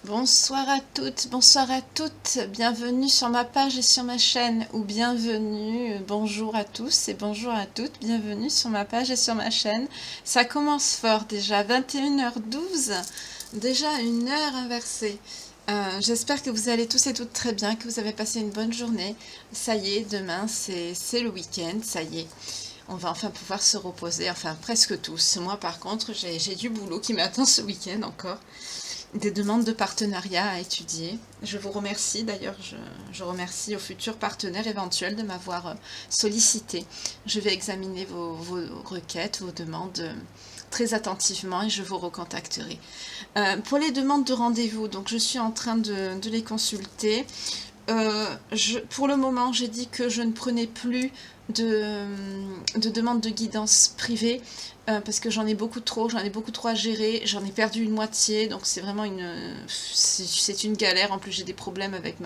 Bonsoir à toutes, bonsoir à toutes, bienvenue sur ma page et sur ma chaîne, ou bienvenue, bonjour à tous et bonjour à toutes, bienvenue sur ma page et sur ma chaîne. Ça commence fort déjà, 21h12, déjà une heure inversée. J'espère que vous allez tous et toutes très bien, que vous avez passé une bonne journée. Ça y est, demain c'est le week-end, ça y est. On va enfin pouvoir se reposer, enfin presque tous. Moi par contre, j'ai du boulot qui m'attend ce week-end encore. Des demandes de partenariat à étudier. Je vous remercie d'ailleurs, je remercie aux futurs partenaires éventuels de m'avoir sollicité. Je vais examiner vos requêtes, vos demandes très attentivement et je vous recontacterai. Pour les demandes de rendez-vous, donc je suis en train de les consulter. Pour le moment, j'ai dit que je ne prenais plus de demandes de guidance privée parce que j'en ai beaucoup trop à gérer, j'en ai perdu une moitié, donc c'est vraiment c'est une galère. En plus, j'ai des problèmes avec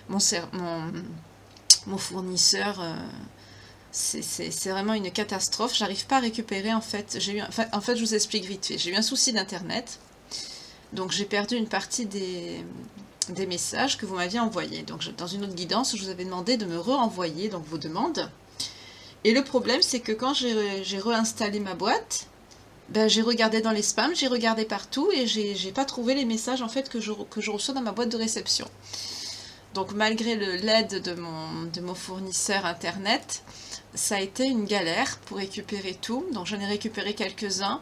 mon fournisseur. C'est vraiment une catastrophe. J'arrive pas à récupérer en fait. En fait, je vous explique vite fait. J'ai eu un souci d'internet, donc j'ai perdu une partie des messages que vous m'aviez envoyés. Donc dans une autre guidance, je vous avais demandé de me renvoyer donc vos demandes. Et le problème, c'est que quand j'ai réinstallé ma boîte, ben, j'ai regardé dans les spams, j'ai regardé partout et j'ai pas trouvé les messages en fait que je reçois dans ma boîte de réception. Donc malgré l'aide de mon fournisseur internet, ça a été une galère pour récupérer tout. Donc j'en ai récupéré quelques-uns.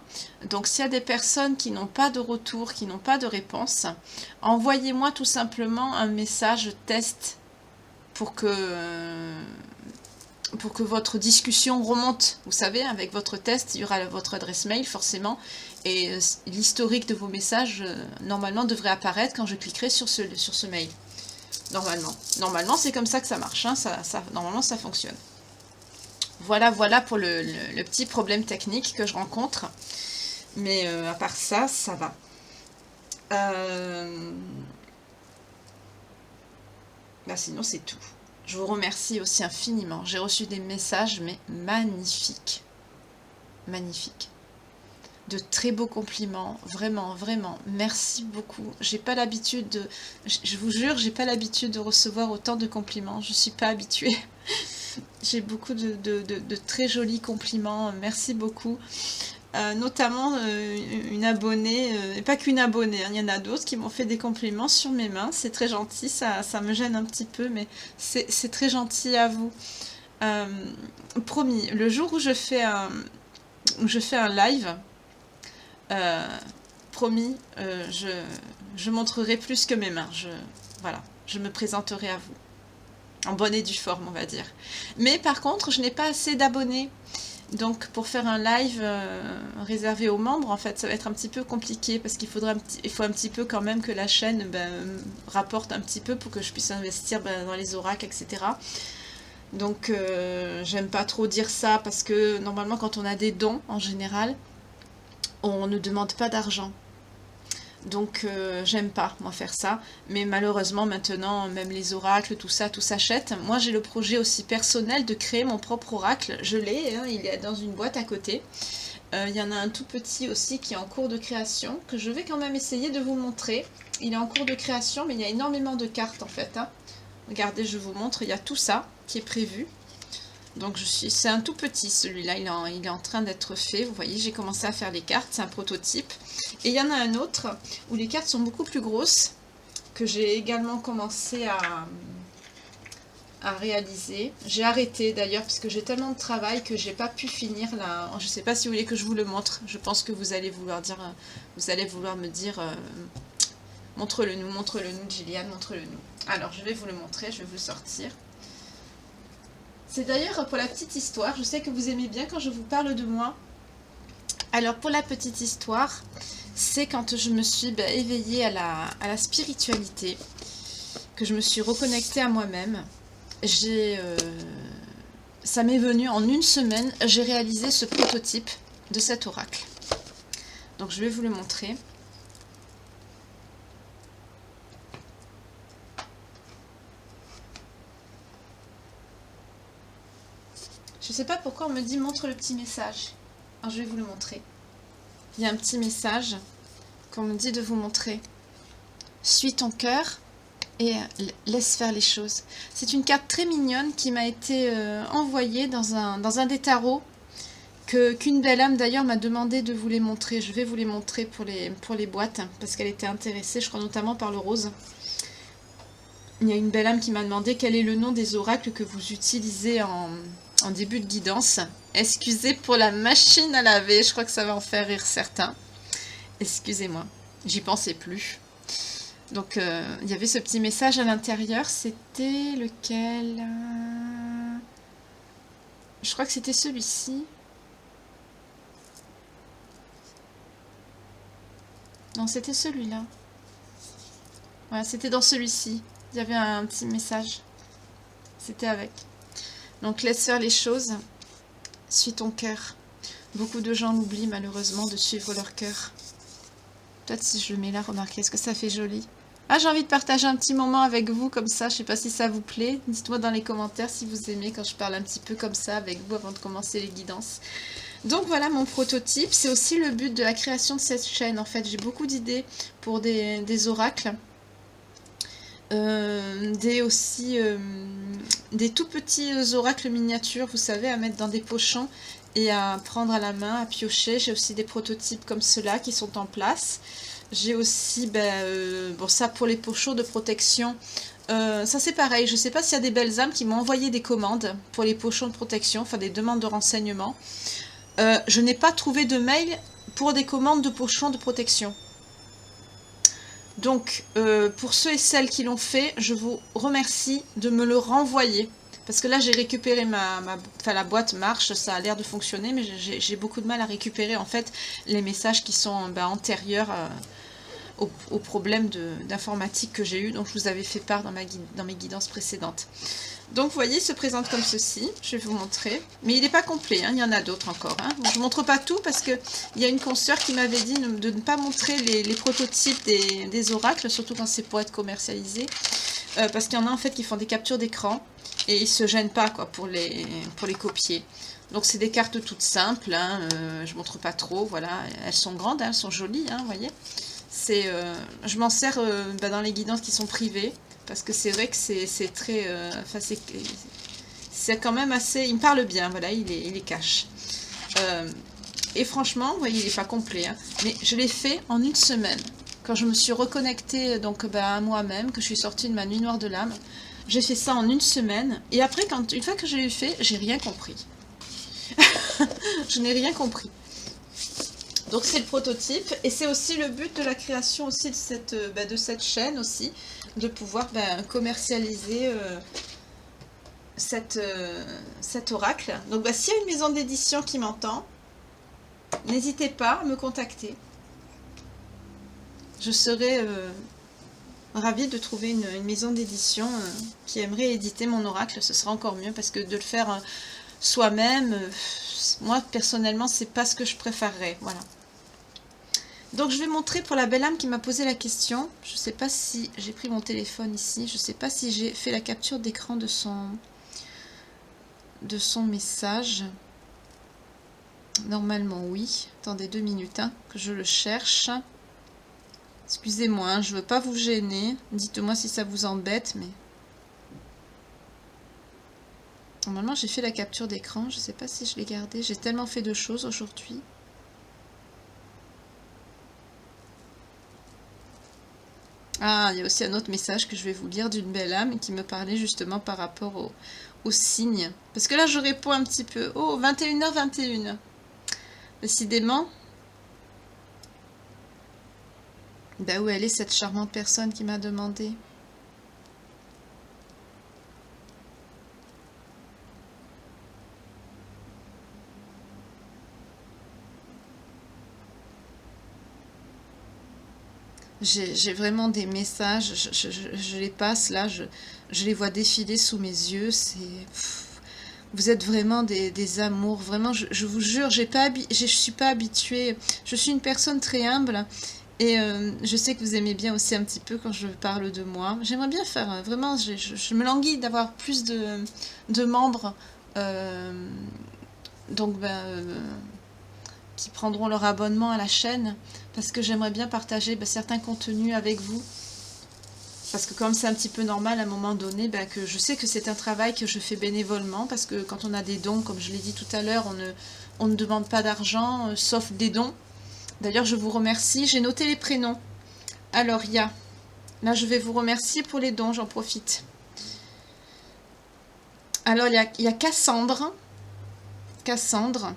Donc s'il y a des personnes qui n'ont pas de retour, qui n'ont pas de réponse, envoyez-moi tout simplement un message test pour que votre discussion remonte. Vous savez, avec votre test, il y aura votre adresse mail forcément. Et l'historique de vos messages, normalement, devrait apparaître quand je cliquerai sur ce mail. Normalement, c'est comme ça que ça marche. Hein. Normalement, ça fonctionne. Voilà pour le petit problème technique que je rencontre. Mais à part ça, ça va. Sinon, c'est tout. Je vous remercie aussi infiniment. J'ai reçu des messages, mais magnifiques. Magnifiques. De très beaux compliments. Vraiment, vraiment. Merci beaucoup. J'ai pas l'habitude de... Je vous jure, j'ai pas l'habitude de recevoir autant de compliments. Je suis pas habituée. J'ai beaucoup de très jolis compliments. Merci beaucoup. Notamment une abonnée, et pas qu'une abonnée, hein, il y en a d'autres qui m'ont fait des compliments sur mes mains. C'est très gentil, ça me gêne un petit peu, mais c'est très gentil à vous. Promis, le jour où je fais un live, promis, je montrerai plus que mes mains. Voilà, je me présenterai à vous. En bonne et due forme, on va dire. Mais par contre, je n'ai pas assez d'abonnés. Donc pour faire un live réservé aux membres, en fait, ça va être un petit peu compliqué parce qu'il faut un petit peu quand même que la chaîne rapporte un petit peu pour que je puisse investir dans les oracles, etc. Donc j'aime pas trop dire ça parce que normalement quand on a des dons, en général, on ne demande pas d'argent. Donc j'aime pas moi faire ça, mais malheureusement maintenant même les oracles, tout s'achète. Moi j'ai le projet aussi personnel de créer mon propre oracle, je l'ai, hein, il est dans une boîte à côté. Il y en a un tout petit aussi qui est en cours de création, que je vais quand même essayer de vous montrer. Il est en cours de création, mais il y a énormément de cartes en fait. Hein. Regardez, je vous montre, il y a tout ça qui est prévu. Donc c'est un tout petit celui-là, il est en train d'être fait. Vous voyez, j'ai commencé à faire les cartes, c'est un prototype. Et il y en a un autre où les cartes sont beaucoup plus grosses, que j'ai également commencé à réaliser. J'ai arrêté d'ailleurs parce que j'ai tellement de travail que j'ai pas pu finir là. Je sais pas si vous voulez que je vous le montre. Je pense que vous allez vouloir me dire montre-le-nous, Gilliane, montre-le-nous. Alors je vais vous le montrer, je vais vous le sortir. C'est d'ailleurs pour la petite histoire, je sais que vous aimez bien quand je vous parle de moi. Alors pour la petite histoire, c'est quand je me suis éveillée à la spiritualité, que je me suis reconnectée à moi-même. Ça m'est venu en une semaine, j'ai réalisé ce prototype de cet oracle. Donc je vais vous le montrer. Je sais pas pourquoi on me dit montre le petit message. Alors je vais vous le montrer. Il y a un petit message qu'on me dit de vous montrer suis ton cœur et laisse faire les choses. C'est une carte très mignonne qui m'a été envoyée dans un des tarots qu'une belle âme d'ailleurs m'a demandé de vous les montrer. Je vais vous les montrer pour les boîtes parce qu'elle était intéressée, je crois notamment par le rose. Il y a une belle âme qui m'a demandé quel est le nom des oracles que vous utilisez en début de guidance. Excusez pour la machine à laver, je crois que ça va en faire rire certains. Excusez-moi, j'y pensais plus. Donc il y avait ce petit message à l'intérieur, c'était lequel? Je crois que c'était celui-ci. Non, c'était celui-là. Voilà, c'était dans celui-ci. Il y avait un petit message. C'était avec. Donc laisse faire les choses. Suis ton cœur. Beaucoup de gens l'oublient malheureusement de suivre leur cœur. Peut-être si je le mets là, remarquez, est-ce que ça fait joli? Ah, j'ai envie de partager un petit moment avec vous comme ça. Je sais pas si ça vous plaît. Dites-moi dans les commentaires si vous aimez quand je parle un petit peu comme ça avec vous avant de commencer les guidances. Donc voilà mon prototype. C'est aussi le but de la création de cette chaîne. En fait, j'ai beaucoup d'idées pour des oracles. Des tout petits oracles miniatures, vous savez, à mettre dans des pochons et à prendre à la main, à piocher. J'ai aussi des prototypes comme ceux-là qui sont en place. J'ai aussi, bon ça pour les pochons de protection, ça c'est pareil, je ne sais pas s'il y a des belles âmes qui m'ont envoyé des commandes pour les pochons de protection, enfin des demandes de renseignements. Je n'ai pas trouvé de mail pour des commandes de pochons de protection. Donc, pour ceux et celles qui l'ont fait, je vous remercie de me le renvoyer. Parce que là, j'ai récupéré enfin, la boîte marche, ça a l'air de fonctionner, mais j'ai beaucoup de mal à récupérer, en fait, les messages qui sont antérieurs aux problèmes d'informatique que j'ai eu, dont je vous avais fait part dans mes guidances précédentes. Donc, vous voyez, il se présente comme ceci. Je vais vous montrer. Mais il n'est pas complet, hein, il y en a d'autres encore. Hein. Donc, je ne montre pas tout parce qu'il y a une consoeur qui m'avait dit de ne pas montrer les prototypes des oracles, surtout quand c'est pour être commercialisé. Parce qu'il y en a en fait qui font des captures d'écran et ils ne se gênent pas quoi, pour les copier. Donc, c'est des cartes toutes simples. Hein, je ne montre pas trop. Voilà. Elles sont grandes, hein, elles sont jolies, hein, vous voyez. Je m'en sers dans les guidances qui sont privées. Parce que c'est vrai que c'est très... Enfin, c'est quand même assez... Il me parle bien, voilà, il est cash. Et franchement, vous voyez, il n'est pas complet. Hein, mais je l'ai fait en une semaine. Quand je me suis reconnectée donc, à moi-même, que je suis sortie de ma nuit noire de l'âme, j'ai fait ça en une semaine. Et après, une fois que je l'ai fait, j'ai rien compris. Je n'ai rien compris. Donc c'est le prototype. Et c'est aussi le but de la création aussi de cette chaîne aussi. De pouvoir commercialiser cet oracle. Donc s'il y a une maison d'édition qui m'entend, n'hésitez pas à me contacter. Je serais ravie de trouver une maison d'édition qui aimerait éditer mon oracle. Ce sera encore mieux parce que de le faire soi-même, moi personnellement, c'est pas ce que je préférerais. Voilà. Donc je vais montrer pour la belle âme qui m'a posé la question. Je ne sais pas si j'ai pris mon téléphone ici. Je ne sais pas si j'ai fait la capture d'écran de son message. Normalement oui. Attendez 2 minutes hein, que je le cherche. Excusez-moi, hein, je ne veux pas vous gêner. Dites-moi si ça vous embête. Mais normalement j'ai fait la capture d'écran. Je ne sais pas si je l'ai gardé. J'ai tellement fait de choses aujourd'hui. Ah, il y a aussi un autre message que je vais vous lire d'une belle âme qui me parlait justement par rapport au signe. Parce que là, je réponds un petit peu. Oh, 21h21. Décidément. Ben où elle est cette charmante personne qui m'a demandé? J'ai vraiment des messages, je les passe là, je les vois défiler sous mes yeux, vous êtes vraiment des amours, vraiment, je vous jure, je suis pas habituée, je suis une personne très humble, et je sais que vous aimez bien aussi un petit peu quand je parle de moi. J'aimerais bien faire, vraiment, je me languis d'avoir plus de membres, donc qui prendront leur abonnement à la chaîne, parce que j'aimerais bien partager certains contenus avec vous, parce que comme c'est un petit peu normal à un moment donné, ben, que je sais que c'est un travail que je fais bénévolement, parce que quand on a des dons, comme je l'ai dit tout à l'heure, on ne demande pas d'argent, sauf des dons. D'ailleurs, je vous remercie. J'ai noté les prénoms. Alors, il y a... Là, je vais vous remercier pour les dons, j'en profite. Alors, il y a Cassandre. Cassandre.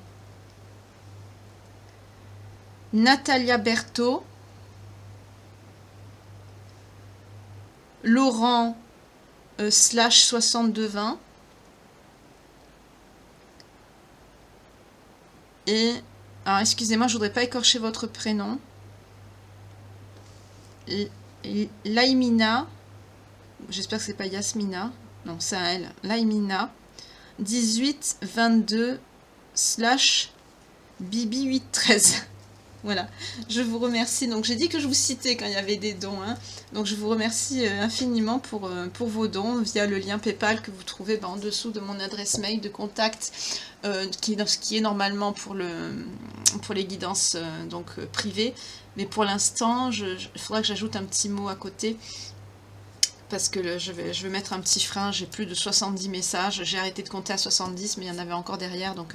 Natalia Berthaud. Laurent slash 6220. Et... Alors, excusez-moi, je voudrais pas écorcher votre prénom. Laimina. J'espère que c'est pas Yasmina. Non, c'est à elle. Laimina. 1822 slash Bibi 813. Voilà, je vous remercie. Donc j'ai dit que je vous citais quand il y avait des dons. Hein. Donc je vous remercie infiniment pour vos dons via le lien PayPal que vous trouvez en dessous de mon adresse mail de contact qui est normalement pour les guidances privées. Mais pour l'instant, il faudra que j'ajoute un petit mot à côté. Parce que je vais mettre un petit frein, j'ai plus de 70 messages, j'ai arrêté de compter à 70, mais il y en avait encore derrière, donc...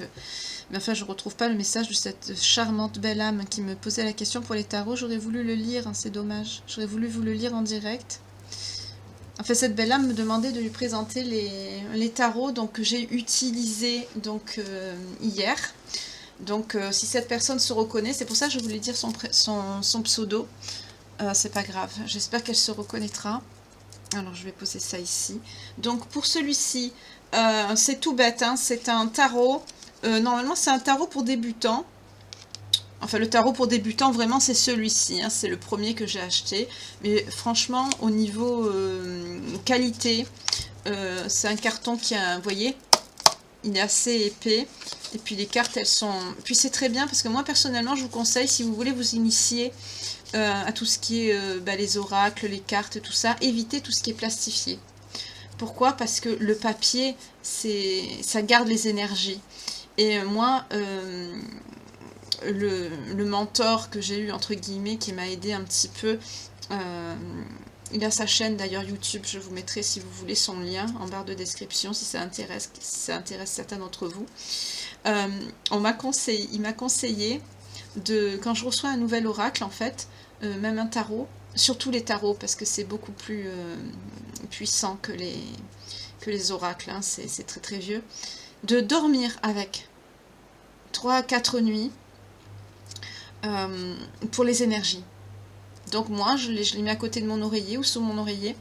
mais enfin, je ne retrouve pas le message de cette charmante belle âme qui me posait la question pour les tarots. J'aurais voulu le lire, hein, c'est dommage. J'aurais voulu vous le lire en direct. Enfin, cette belle âme me demandait de lui présenter les tarots que j'ai utilisés hier. Donc, si cette personne se reconnaît, c'est pour ça que je voulais dire son pseudo. C'est pas grave, j'espère qu'elle se reconnaîtra. Alors, je vais poser ça ici. Donc, pour celui-ci, c'est tout bête, hein, c'est un tarot... normalement, c'est un tarot pour débutants. Enfin, le tarot pour débutants, vraiment, c'est celui-ci. Hein, c'est le premier que j'ai acheté. Mais franchement, au niveau qualité, c'est un carton qui a... Vous voyez, il est assez épais. Et puis, les cartes, elles sont... Puis, c'est très bien parce que moi, personnellement, je vous conseille, si vous voulez vous initier à tout ce qui est les oracles, les cartes, tout ça, évitez tout ce qui est plastifié. Pourquoi? Parce que le papier, ça garde les énergies. Et moi, le mentor que j'ai eu, entre guillemets, qui m'a aidé un petit peu, il a sa chaîne d'ailleurs YouTube, je vous mettrai si vous voulez son lien en barre de description si ça intéresse certains d'entre vous. Il m'a conseillé quand je reçois un nouvel oracle, en fait, même un tarot, surtout les tarots, parce que c'est beaucoup plus puissant que les oracles, hein, c'est très très vieux, de dormir avec 3 à 4 nuits pour les énergies. Donc moi, je l'ai mis à côté de mon oreiller ou sous mon oreiller.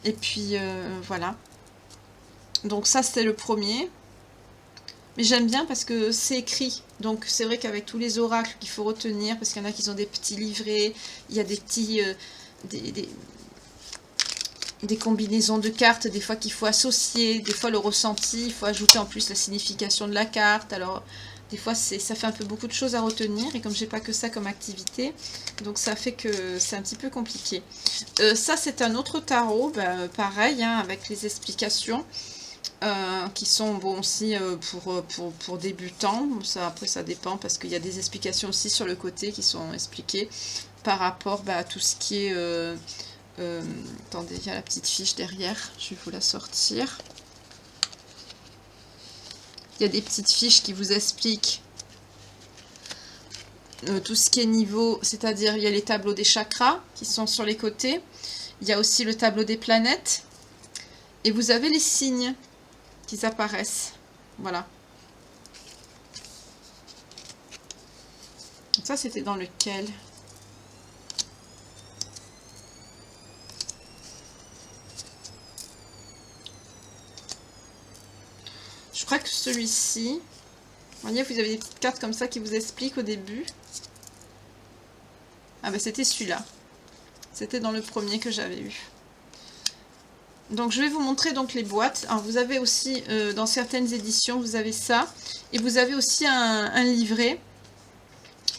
Et puis voilà. Donc ça, c'était le premier. Mais j'aime bien parce que c'est écrit. Donc c'est vrai qu'avec tous les oracles qu'il faut retenir, parce qu'il y en a qui ont des petits livrets, il y a des petits... des combinaisons de cartes, des fois qu'il faut associer, des fois le ressenti, il faut ajouter en plus la signification de la carte. Alors, des fois, ça fait un peu beaucoup de choses à retenir, et comme j'ai pas que ça comme activité, donc ça fait que c'est un petit peu compliqué. Ça, c'est un autre tarot, pareil, hein, avec les explications, qui sont bon aussi pour débutants. Ça, après, ça dépend, parce qu'il y a des explications aussi sur le côté qui sont expliquées par rapport à tout ce qui est... attendez, il y a la petite fiche derrière, je vais vous la sortir. Il y a des petites fiches qui vous expliquent tout ce qui est niveau, c'est-à-dire il y a les tableaux des chakras qui sont sur les côtés. Il y a aussi le tableau des planètes. Et vous avez les signes qui apparaissent. Voilà. Ça, c'était dans lequel ? Je crois que celui-ci, vous voyez, vous avez des petites cartes comme ça qui vous expliquent au début. Ah ben c'était celui-là. C'était dans le premier que j'avais eu. Donc je vais vous montrer donc les boîtes. Alors vous avez aussi, dans certaines éditions, vous avez ça. Et vous avez aussi un livret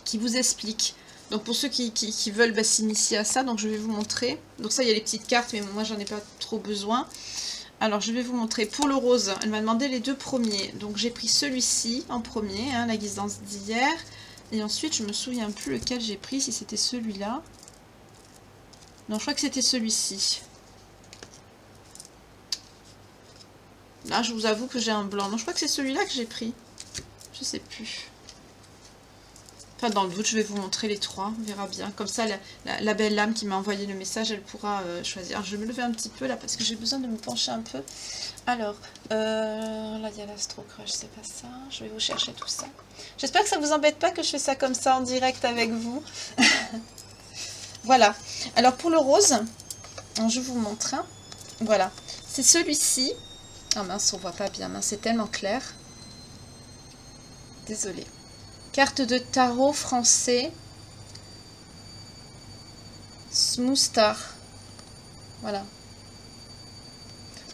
qui vous explique. Donc pour ceux qui veulent s'initier à ça, donc je vais vous montrer. Donc ça, il y a les petites cartes, mais moi j'en ai pas trop besoin. Alors, je vais vous montrer pour le rose. Elle m'a demandé les deux premiers. Donc, j'ai pris celui-ci en premier, hein, la guidance d'hier. Et ensuite, je me souviens plus lequel j'ai pris, si c'était celui-là. Non, je crois que c'était celui-ci. Là, je vous avoue que j'ai un blanc. Non, je crois que c'est celui-là que j'ai pris. Je sais plus. Enfin, dans le doute, je vais vous montrer les trois. On verra bien. Comme ça, la belle âme qui m'a envoyé le message, elle pourra choisir. Alors, je vais me lever un petit peu là parce que j'ai besoin de me pencher un peu. Alors, là, il y a l'Astro Crush, c'est pas ça. Je vais vous chercher tout ça. J'espère que ça ne vous embête pas que je fais ça comme ça en direct avec vous. Voilà. Alors, pour le rose, je vous montre. Hein. Voilà. C'est celui-ci. Ah mince, on voit pas bien. C'est tellement clair. Désolée. Carte de tarot français. Smooth Star. Voilà.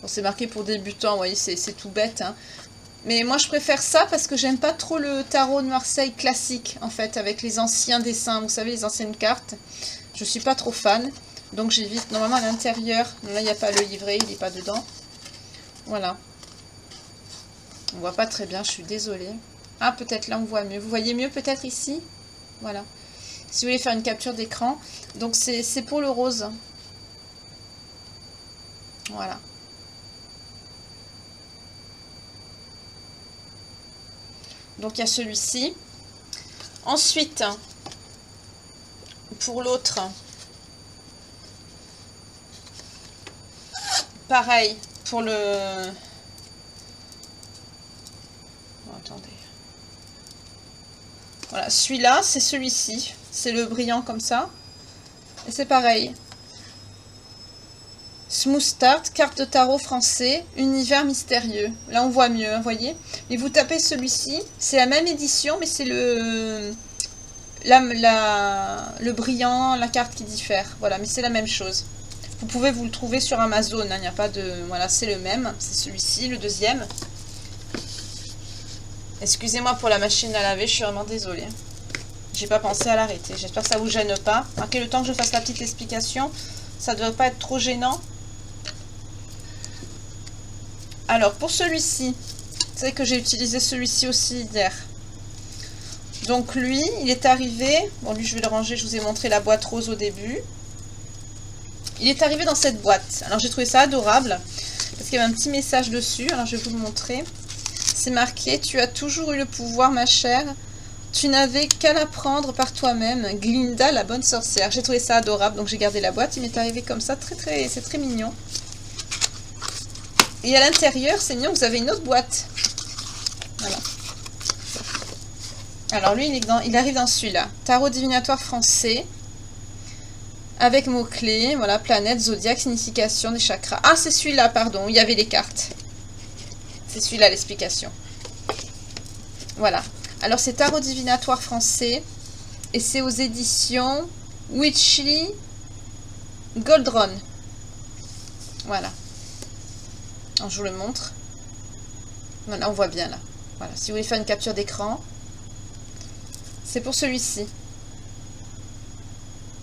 Bon, c'est marqué pour débutants, vous voyez, c'est tout bête. Hein. Mais moi, je préfère ça parce que j'aime pas trop le tarot de Marseille classique, en fait, avec les anciens dessins, vous savez, les anciennes cartes. Je suis pas trop fan. Donc, j'évite. Normalement, à l'intérieur, là, il n'y a pas le livret, il n'est pas dedans. Voilà. On voit pas très bien, je suis désolée. Ah, peut-être là, on voit mieux. Vous voyez mieux peut-être ici? Voilà. Si vous voulez faire une capture d'écran. Donc, c'est pour le rose. Voilà. Donc, il y a celui-ci. Ensuite, pour l'autre, pareil, pour le... Oh, attendez. Voilà, celui-là, c'est celui-ci. C'est le brillant comme ça. Et c'est pareil. Smooth Start, carte de tarot français, univers mystérieux. Là, on voit mieux, vous voyez. Et vous tapez celui-ci. C'est la même édition, mais c'est le brillant, la carte qui diffère. Voilà, mais c'est la même chose. Vous pouvez vous le trouver sur Amazon. Hein, il n'y a pas de... Voilà, c'est le même. C'est celui-ci, le deuxième. Excusez-moi pour la machine à laver, je suis vraiment désolée. J'ai pas pensé à l'arrêter. J'espère que ça vous gêne pas. Marquez le temps que je fasse la petite explication. Ça ne devrait pas être trop gênant. Alors, pour celui-ci, c'est vrai que j'ai utilisé celui-ci aussi hier. Donc lui, il est arrivé... Bon, lui, je vais le ranger. Je vous ai montré la boîte rose au début. Il est arrivé dans cette boîte. Alors, j'ai trouvé ça adorable. Parce qu'il y avait un petit message dessus. Alors, je vais vous le montrer. C'est marqué « Tu as toujours eu le pouvoir, ma chère. Tu n'avais qu'à l'apprendre par toi-même. Glinda, la bonne sorcière. » J'ai trouvé ça adorable. Donc, j'ai gardé la boîte. Il m'est arrivé comme ça. C'est très mignon. Et à l'intérieur, c'est mignon, vous avez une autre boîte. Voilà. Alors lui, il arrive dans celui-là. Tarot divinatoire français. Avec mots-clés. Voilà, planète, zodiaque, signification des chakras. Ah, c'est celui-là, pardon. Il y avait les cartes. C'est celui-là, l'explication. Voilà. Alors, c'est Tarot divinatoire français. Et c'est aux éditions Witchy Goldron. Voilà. Alors, je vous le montre. Voilà, on voit bien là. Voilà, si vous voulez faire une capture d'écran, c'est pour celui-ci.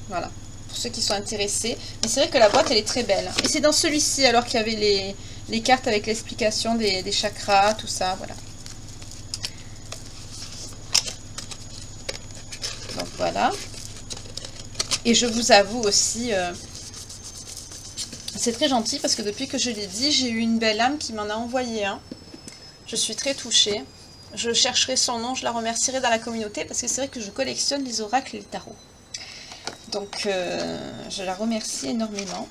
Voilà, pour ceux qui sont intéressés. Mais c'est vrai que la boîte, elle est très belle. Et c'est dans celui-ci, alors qu'il y avait les cartes avec l'explication des chakras, tout ça, voilà. Donc voilà. Et je vous avoue aussi... c'est très gentil parce que depuis que je l'ai dit, j'ai eu une belle âme qui m'en a envoyé un. Je suis très touchée. Je chercherai son nom, je la remercierai dans la communauté parce que c'est vrai que je collectionne les oracles et les tarots. Donc, je la remercie énormément.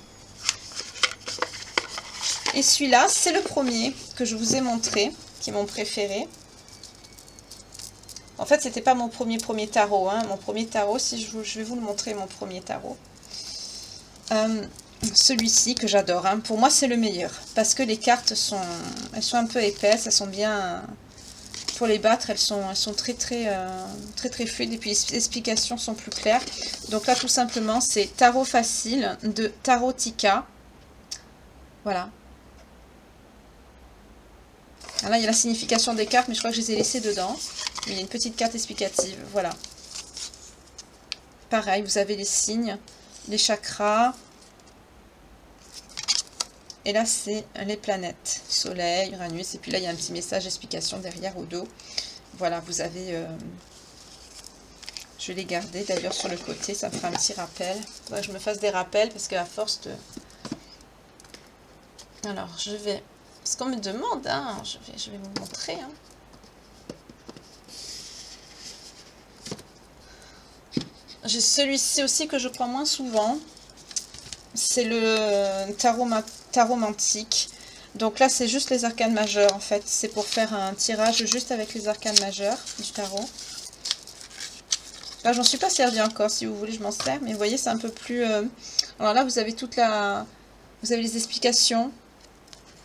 Et celui-là, c'est le premier que je vous ai montré, qui est mon préféré. En fait, c'était pas mon premier tarot. Hein. Mon premier tarot, si je vais vous le montrer, mon premier tarot. Celui-ci que j'adore, hein. Pour moi c'est le meilleur parce que les cartes sont un peu épaisses, elles sont bien pour les battre, elles sont très fluides et puis les explications sont plus claires. Donc là tout simplement c'est tarot facile de Tarotica. Voilà. Alors là il y a la signification des cartes mais je crois que je les ai laissées dedans. Mais il y a une petite carte explicative, voilà. Pareil, vous avez les signes, les chakras. Et là, c'est les planètes. Soleil, Uranus. Et puis là, il y a un petit message explication derrière au dos. Voilà, vous avez... je l'ai gardé d'ailleurs sur le côté. Ça me fera un petit rappel. Il faudrait que je me fasse des rappels parce qu'à force de... Alors, je vais Parce qu'on me demande, hein, je vais vous montrer. Hein. J'ai celui-ci aussi que je prends moins souvent. C'est le tarot mantique. Donc là, c'est juste les arcanes majeures, en fait. C'est pour faire un tirage juste avec les arcanes majeures du tarot. Là, j'en suis pas servi encore. Si vous voulez, je m'en sers. Mais vous voyez, c'est un peu plus... Alors là, vous avez vous avez les explications.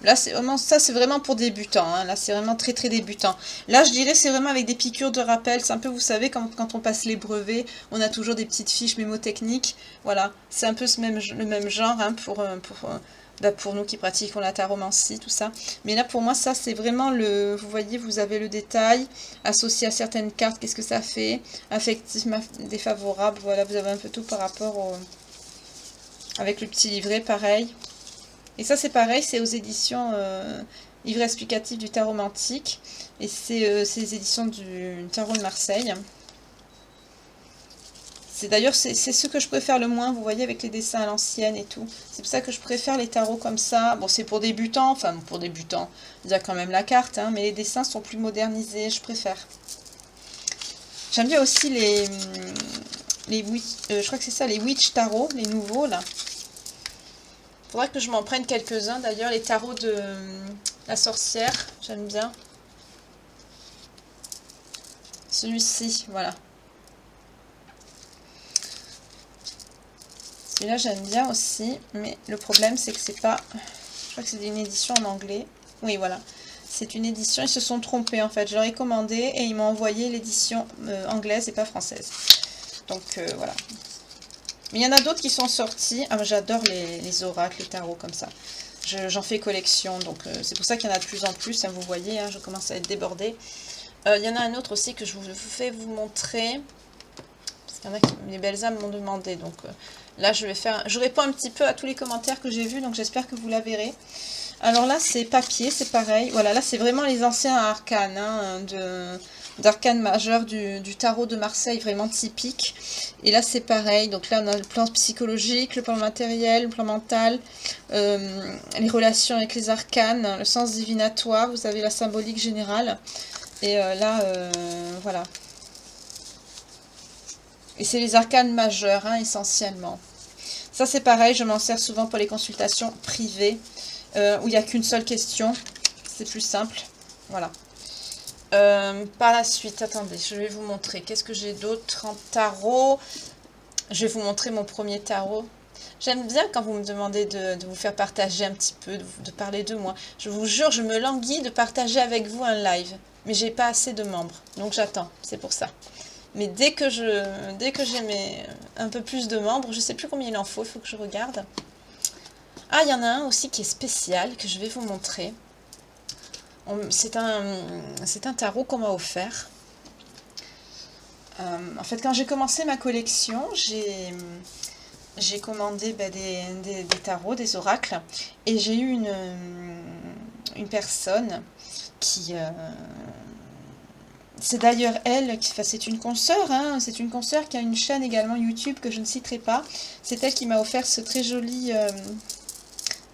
Là, c'est vraiment... Ça, c'est vraiment pour débutants. Hein. Là, c'est vraiment très, très débutant. Là, je dirais, c'est vraiment avec des piqûres de rappel. C'est un peu, vous savez, quand on passe les brevets, on a toujours des petites fiches mémotechniques. Voilà. C'est un peu le même genre hein, pour nous qui pratiquons la taromancie, tout ça. Mais là, pour moi, ça, c'est vraiment le... Vous voyez, vous avez le détail associé à certaines cartes. Qu'est-ce que ça fait? Affectif, défavorable. Voilà, vous avez un peu tout par rapport au... Avec le petit livret, pareil. Et ça, c'est pareil, c'est aux éditions livret explicatif du tarot mantique. Et c'est les éditions du tarot de Marseille. D'ailleurs, c'est ce que je préfère le moins, vous voyez, avec les dessins à l'ancienne et tout. C'est pour ça que je préfère les tarots comme ça. Bon, c'est pour débutants, enfin, pour débutants, il y a quand même la carte, hein, mais les dessins sont plus modernisés, je préfère. J'aime bien aussi je crois que c'est ça, les Witch Tarot, les nouveaux, là. Faudrait que je m'en prenne quelques-uns, d'ailleurs, les tarots de la sorcière, j'aime bien. Celui-ci, voilà. Celui-là, j'aime bien aussi, mais le problème, c'est que c'est pas... Je crois que c'est une édition en anglais. Oui, voilà. C'est une édition, ils se sont trompés, en fait. Je leur ai commandé et ils m'ont envoyé l'édition anglaise et pas française. Donc, voilà. Mais il y en a d'autres qui sont sortis. Ah, j'adore les oracles, les tarots comme ça. J'en fais collection, donc c'est pour ça qu'il y en a de plus en plus. Hein, vous voyez, hein, je commence à être débordée. Il y en a un autre aussi que je vais vous montrer. Parce qu'il y en a qui, les belles âmes m'ont demandé. Donc là, je réponds un petit peu à tous les commentaires que j'ai vus, donc j'espère que vous la verrez. Alors là, c'est papier, c'est pareil. Voilà, là, c'est vraiment les anciens arcanes hein, d'arcanes majeures du tarot de Marseille, vraiment typique. Et là, c'est pareil. Donc là, on a le plan psychologique, le plan matériel, le plan mental, les relations avec les arcanes, le sens divinatoire. Vous avez la symbolique générale. Et là, voilà. Et c'est les arcanes majeures, hein, essentiellement. Ça, c'est pareil. Je m'en sers souvent pour les consultations privées, où il n'y a qu'une seule question. C'est plus simple. Voilà. Par la suite, attendez, je vais vous montrer. Qu'est-ce que j'ai d'autre en tarot? Je vais vous montrer mon premier tarot. J'aime bien quand vous me demandez de vous faire partager un petit peu, de parler de moi. Je vous jure, je me languis de partager avec vous un live. Mais j'ai pas assez de membres, donc j'attends, c'est pour ça. Mais dès que j'ai un peu plus de membres, je sais plus combien il en faut que je regarde. Ah, il y en a un aussi qui est spécial, que je vais vous montrer. C'est un tarot qu'on m'a offert. En fait, quand j'ai commencé ma collection, j'ai commandé des tarots, des oracles, et j'ai eu une personne qui... c'est d'ailleurs elle, enfin, c'est une consoeur, hein, c'est une consoeur qui a une chaîne également YouTube que je ne citerai pas. C'est elle qui m'a offert ce très joli...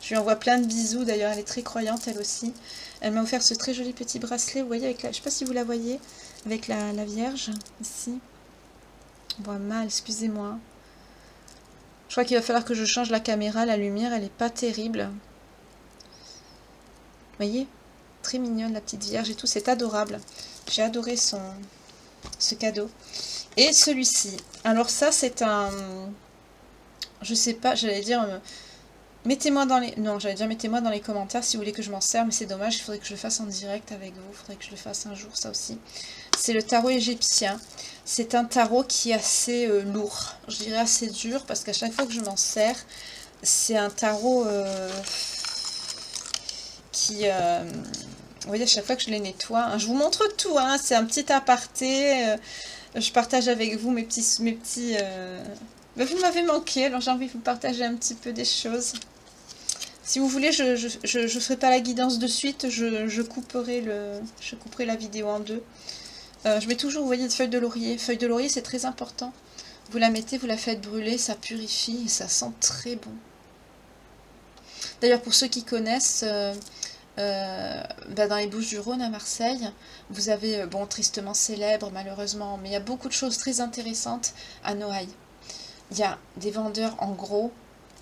je lui envoie plein de bisous, d'ailleurs elle est très croyante elle aussi. Elle m'a offert ce très joli petit bracelet, vous voyez, avec je ne sais pas si vous la voyez, avec la Vierge, ici. On voit mal, excusez-moi. Je crois qu'il va falloir que je change la caméra, la lumière, elle n'est pas terrible. Vous voyez, très mignonne la petite Vierge et tout, c'est adorable. J'ai adoré ce cadeau. Et celui-ci, alors ça c'est un... Je sais pas, j'allais dire... mettez-moi dans les... Non, j'allais dire mettez-moi dans les commentaires si vous voulez que je m'en serve, mais c'est dommage, il faudrait que je le fasse en direct avec vous, il faudrait que je le fasse un jour, ça aussi. C'est le tarot égyptien. C'est un tarot qui est assez lourd, je dirais assez dur, parce qu'à chaque fois que je m'en sers, c'est un tarot qui... vous voyez, à chaque fois que je les nettoie, hein, je vous montre tout, hein, c'est un petit aparté, je partage avec vous mes petits vous m'avez manqué, alors j'ai envie de vous partager un petit peu des choses. Si vous voulez, je ferai pas la guidance de suite, je couperai la vidéo en deux. Je mets toujours, vous voyez, une feuille de laurier. Feuille de laurier, c'est très important. Vous la mettez, vous la faites brûler, ça purifie et ça sent très bon. D'ailleurs, pour ceux qui connaissent, Dans les Bouches-du-Rhône à Marseille, vous avez, bon, tristement célèbre malheureusement, mais il y a beaucoup de choses très intéressantes à Noailles. Il y a des vendeurs en gros,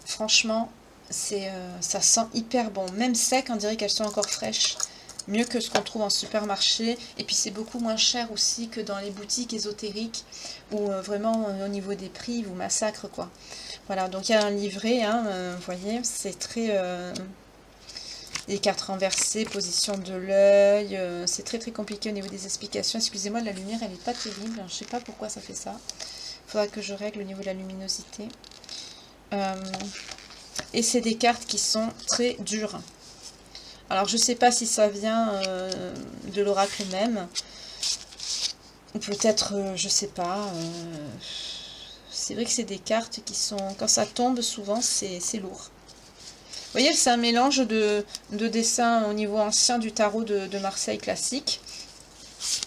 franchement, ça sent hyper bon. Même sec, on dirait qu'elles sont encore fraîches. Mieux que ce qu'on trouve en supermarché. Et puis c'est beaucoup moins cher aussi que dans les boutiques ésotériques, où vraiment au niveau des prix, ils vous massacrent quoi. Voilà, donc il y a un livret, hein, vous voyez, c'est très... les cartes renversées, position de l'œil, c'est très très compliqué au niveau des explications. Excusez-moi, la lumière elle est pas terrible, je sais pas pourquoi ça fait ça. Il faudra que je règle au niveau de la luminosité. Et c'est des cartes qui sont très dures. Alors je sais pas si ça vient de l'oracle même. Ou peut-être, je sais pas. C'est vrai que c'est des cartes qui sont... Quand ça tombe souvent c'est lourd. Vous voyez, c'est un mélange de dessins au niveau ancien du tarot de Marseille classique.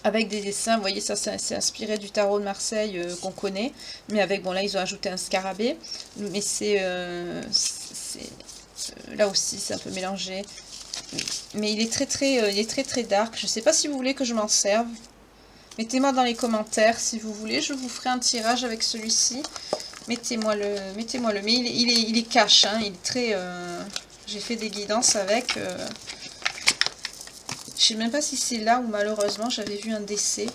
Avec des dessins, vous voyez, ça c'est inspiré du tarot de Marseille qu'on connaît. Mais avec, bon là ils ont ajouté un scarabée. Mais c'est... là aussi c'est un peu mélangé. Mais il est très dark. Je ne sais pas si vous voulez que je m'en serve. Mettez-moi dans les commentaires si vous voulez. Je vous ferai un tirage avec celui-ci. Mettez-moi le. Mais il est cash. Hein, il est très... J'ai fait des guidances avec. Je ne sais même pas si c'est là où malheureusement j'avais vu un décès.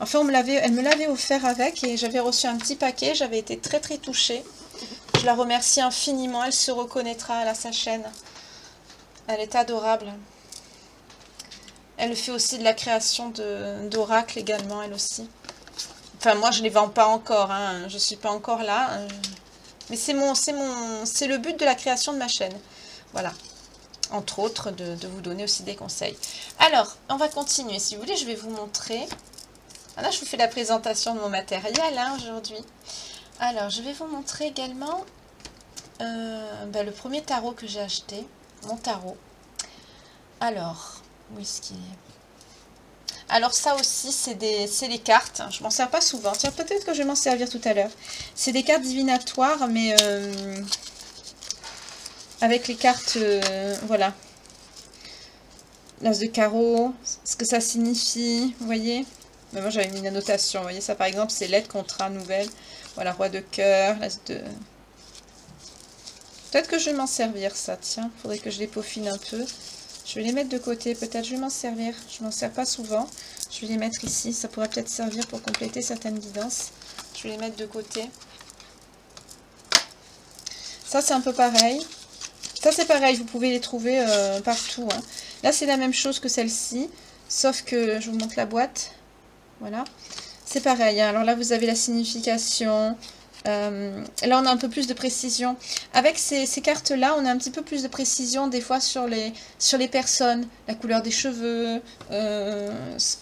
Enfin, elle me l'avait offert avec et j'avais reçu un petit paquet. J'avais été très très touchée. Je la remercie infiniment. Elle se reconnaîtra à sa chaîne. Elle est adorable. Elle fait aussi de la création d'oracles également, elle aussi. Enfin, moi, je ne les vends pas encore. Hein. Je ne suis pas encore là. Mais c'est le but de la création de ma chaîne. Voilà. Entre autres, de vous donner aussi des conseils. Alors, on va continuer. Si vous voulez, je vais vous montrer. Là, je vous fais la présentation de mon matériel hein, aujourd'hui. Alors, je vais vous montrer également le premier tarot que j'ai acheté. Mon tarot. Alors, où est-ce qu'il est? Alors ça aussi, c'est les cartes. Je m'en sers pas souvent. Tiens, peut-être que je vais m'en servir tout à l'heure. C'est des cartes divinatoires, mais avec les cartes, voilà. L'as de carreau, ce que ça signifie, vous voyez. Mais moi, j'avais mis une annotation. Vous voyez, ça par exemple, c'est lettre, contrat, nouvelle. Voilà, roi de cœur, l'as de... Peut-être que je vais m'en servir, ça, tiens. Il faudrait que je les peaufine un peu. Je vais les mettre de côté, peut-être je vais m'en servir. Je m'en sers pas souvent. Je vais les mettre ici. Ça pourrait peut-être servir pour compléter certaines guidances. Je vais les mettre de côté. Ça, c'est un peu pareil. Ça, c'est pareil. Vous pouvez les trouver partout. Hein. Là, c'est la même chose que celle-ci. Sauf que je vous montre la boîte. Voilà. C'est pareil. Hein. Alors là, vous avez la signification. Là on a un peu plus de précision avec ces cartes là, on a un petit peu plus de précision des fois sur les personnes, la couleur des cheveux,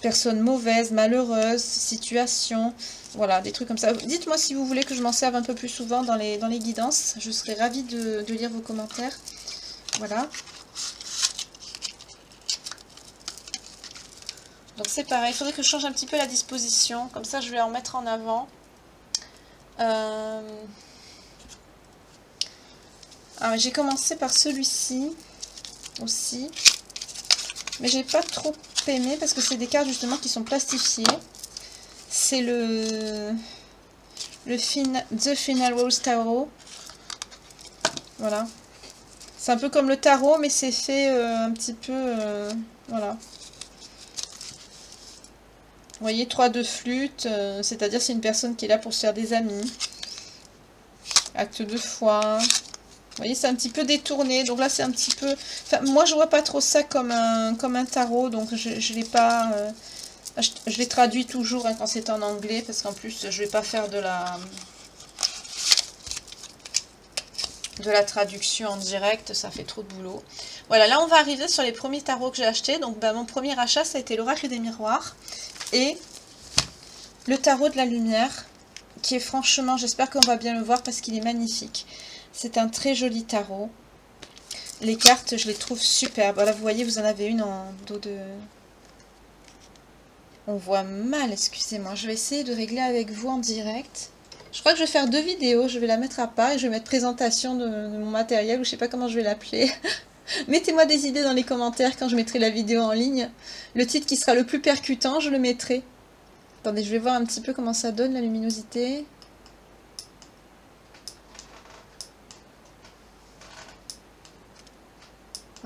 personnes mauvaises, malheureuses, situation, voilà, des trucs comme ça. Dites moi si vous voulez que je m'en serve un peu plus souvent dans les guidances, je serais ravie de lire vos commentaires. Voilà, donc c'est pareil, il faudrait que je change un petit peu la disposition, comme ça je vais en mettre en avant. J'ai commencé par celui-ci aussi, mais j'ai pas trop aimé parce que c'est des cartes justement qui sont plastifiées. C'est The Final Rose Tarot. Voilà, c'est un peu comme le tarot, mais c'est fait un petit peu voilà. Vous voyez, 3 de flûte, c'est-à-dire c'est une personne qui est là pour se faire des amis. Acte de foi. Vous voyez, c'est un petit peu détourné. Donc là, c'est un petit peu... Enfin, moi, je vois pas trop ça comme un tarot. Donc, je l'ai pas... je l'ai traduit toujours hein, quand c'est en anglais. Parce qu'en plus, je vais pas faire de la traduction en direct. Ça fait trop de boulot. Voilà, là, on va arriver sur les premiers tarots que j'ai achetés. Donc, mon premier achat, ça a été l'Oracle des Miroirs. Et le tarot de la lumière, qui est franchement, j'espère qu'on va bien le voir parce qu'il est magnifique. C'est un très joli tarot. Les cartes, je les trouve superbes. Voilà, vous voyez, vous en avez une en dos de... On voit mal, excusez-moi. Je vais essayer de régler avec vous en direct. Je crois que je vais faire 2 vidéos. Je vais la mettre à part et je vais mettre présentation de mon matériel, ou je sais pas comment je vais l'appeler. Mettez-moi des idées dans les commentaires quand je mettrai la vidéo en ligne. Le titre qui sera le plus percutant, je le mettrai. Attendez, je vais voir un petit peu comment ça donne la luminosité.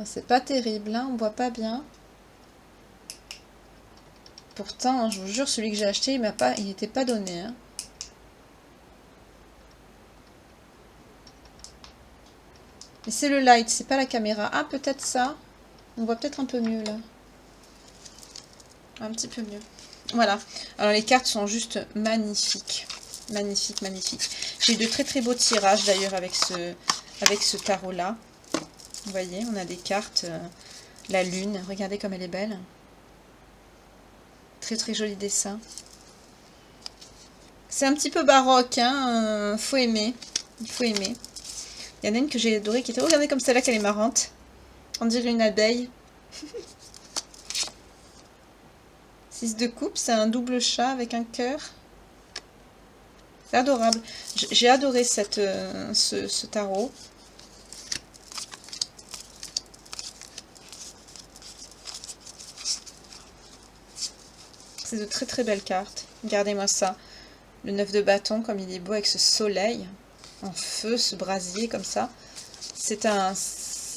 C'est pas terrible, hein, on voit pas bien. Pourtant, je vous jure, celui que j'ai acheté, il n'était pas donné. Hein. Mais c'est le light, c'est pas la caméra. Ah, peut-être ça. On voit peut-être un peu mieux là. Un petit peu mieux. Voilà. Alors les cartes sont juste magnifiques. Magnifiques, magnifiques. J'ai eu de très très beaux tirages d'ailleurs avec ce tarot là. Vous voyez, on a des cartes. La lune, regardez comme elle est belle. Très très joli dessin. C'est un petit peu baroque, hein. Faut aimer. Il faut aimer. Il y en a une que j'ai adorée qui était... Regardez comme celle-là qu'elle est marrante. On dirait une abeille. 6 de coupe, c'est un double chat avec un cœur. C'est adorable. J'ai adoré ce tarot. C'est de très très belles cartes. Regardez-moi ça. Le 9 de bâton, comme il est beau avec ce soleil en feu, ce brasier comme ça. C'est un...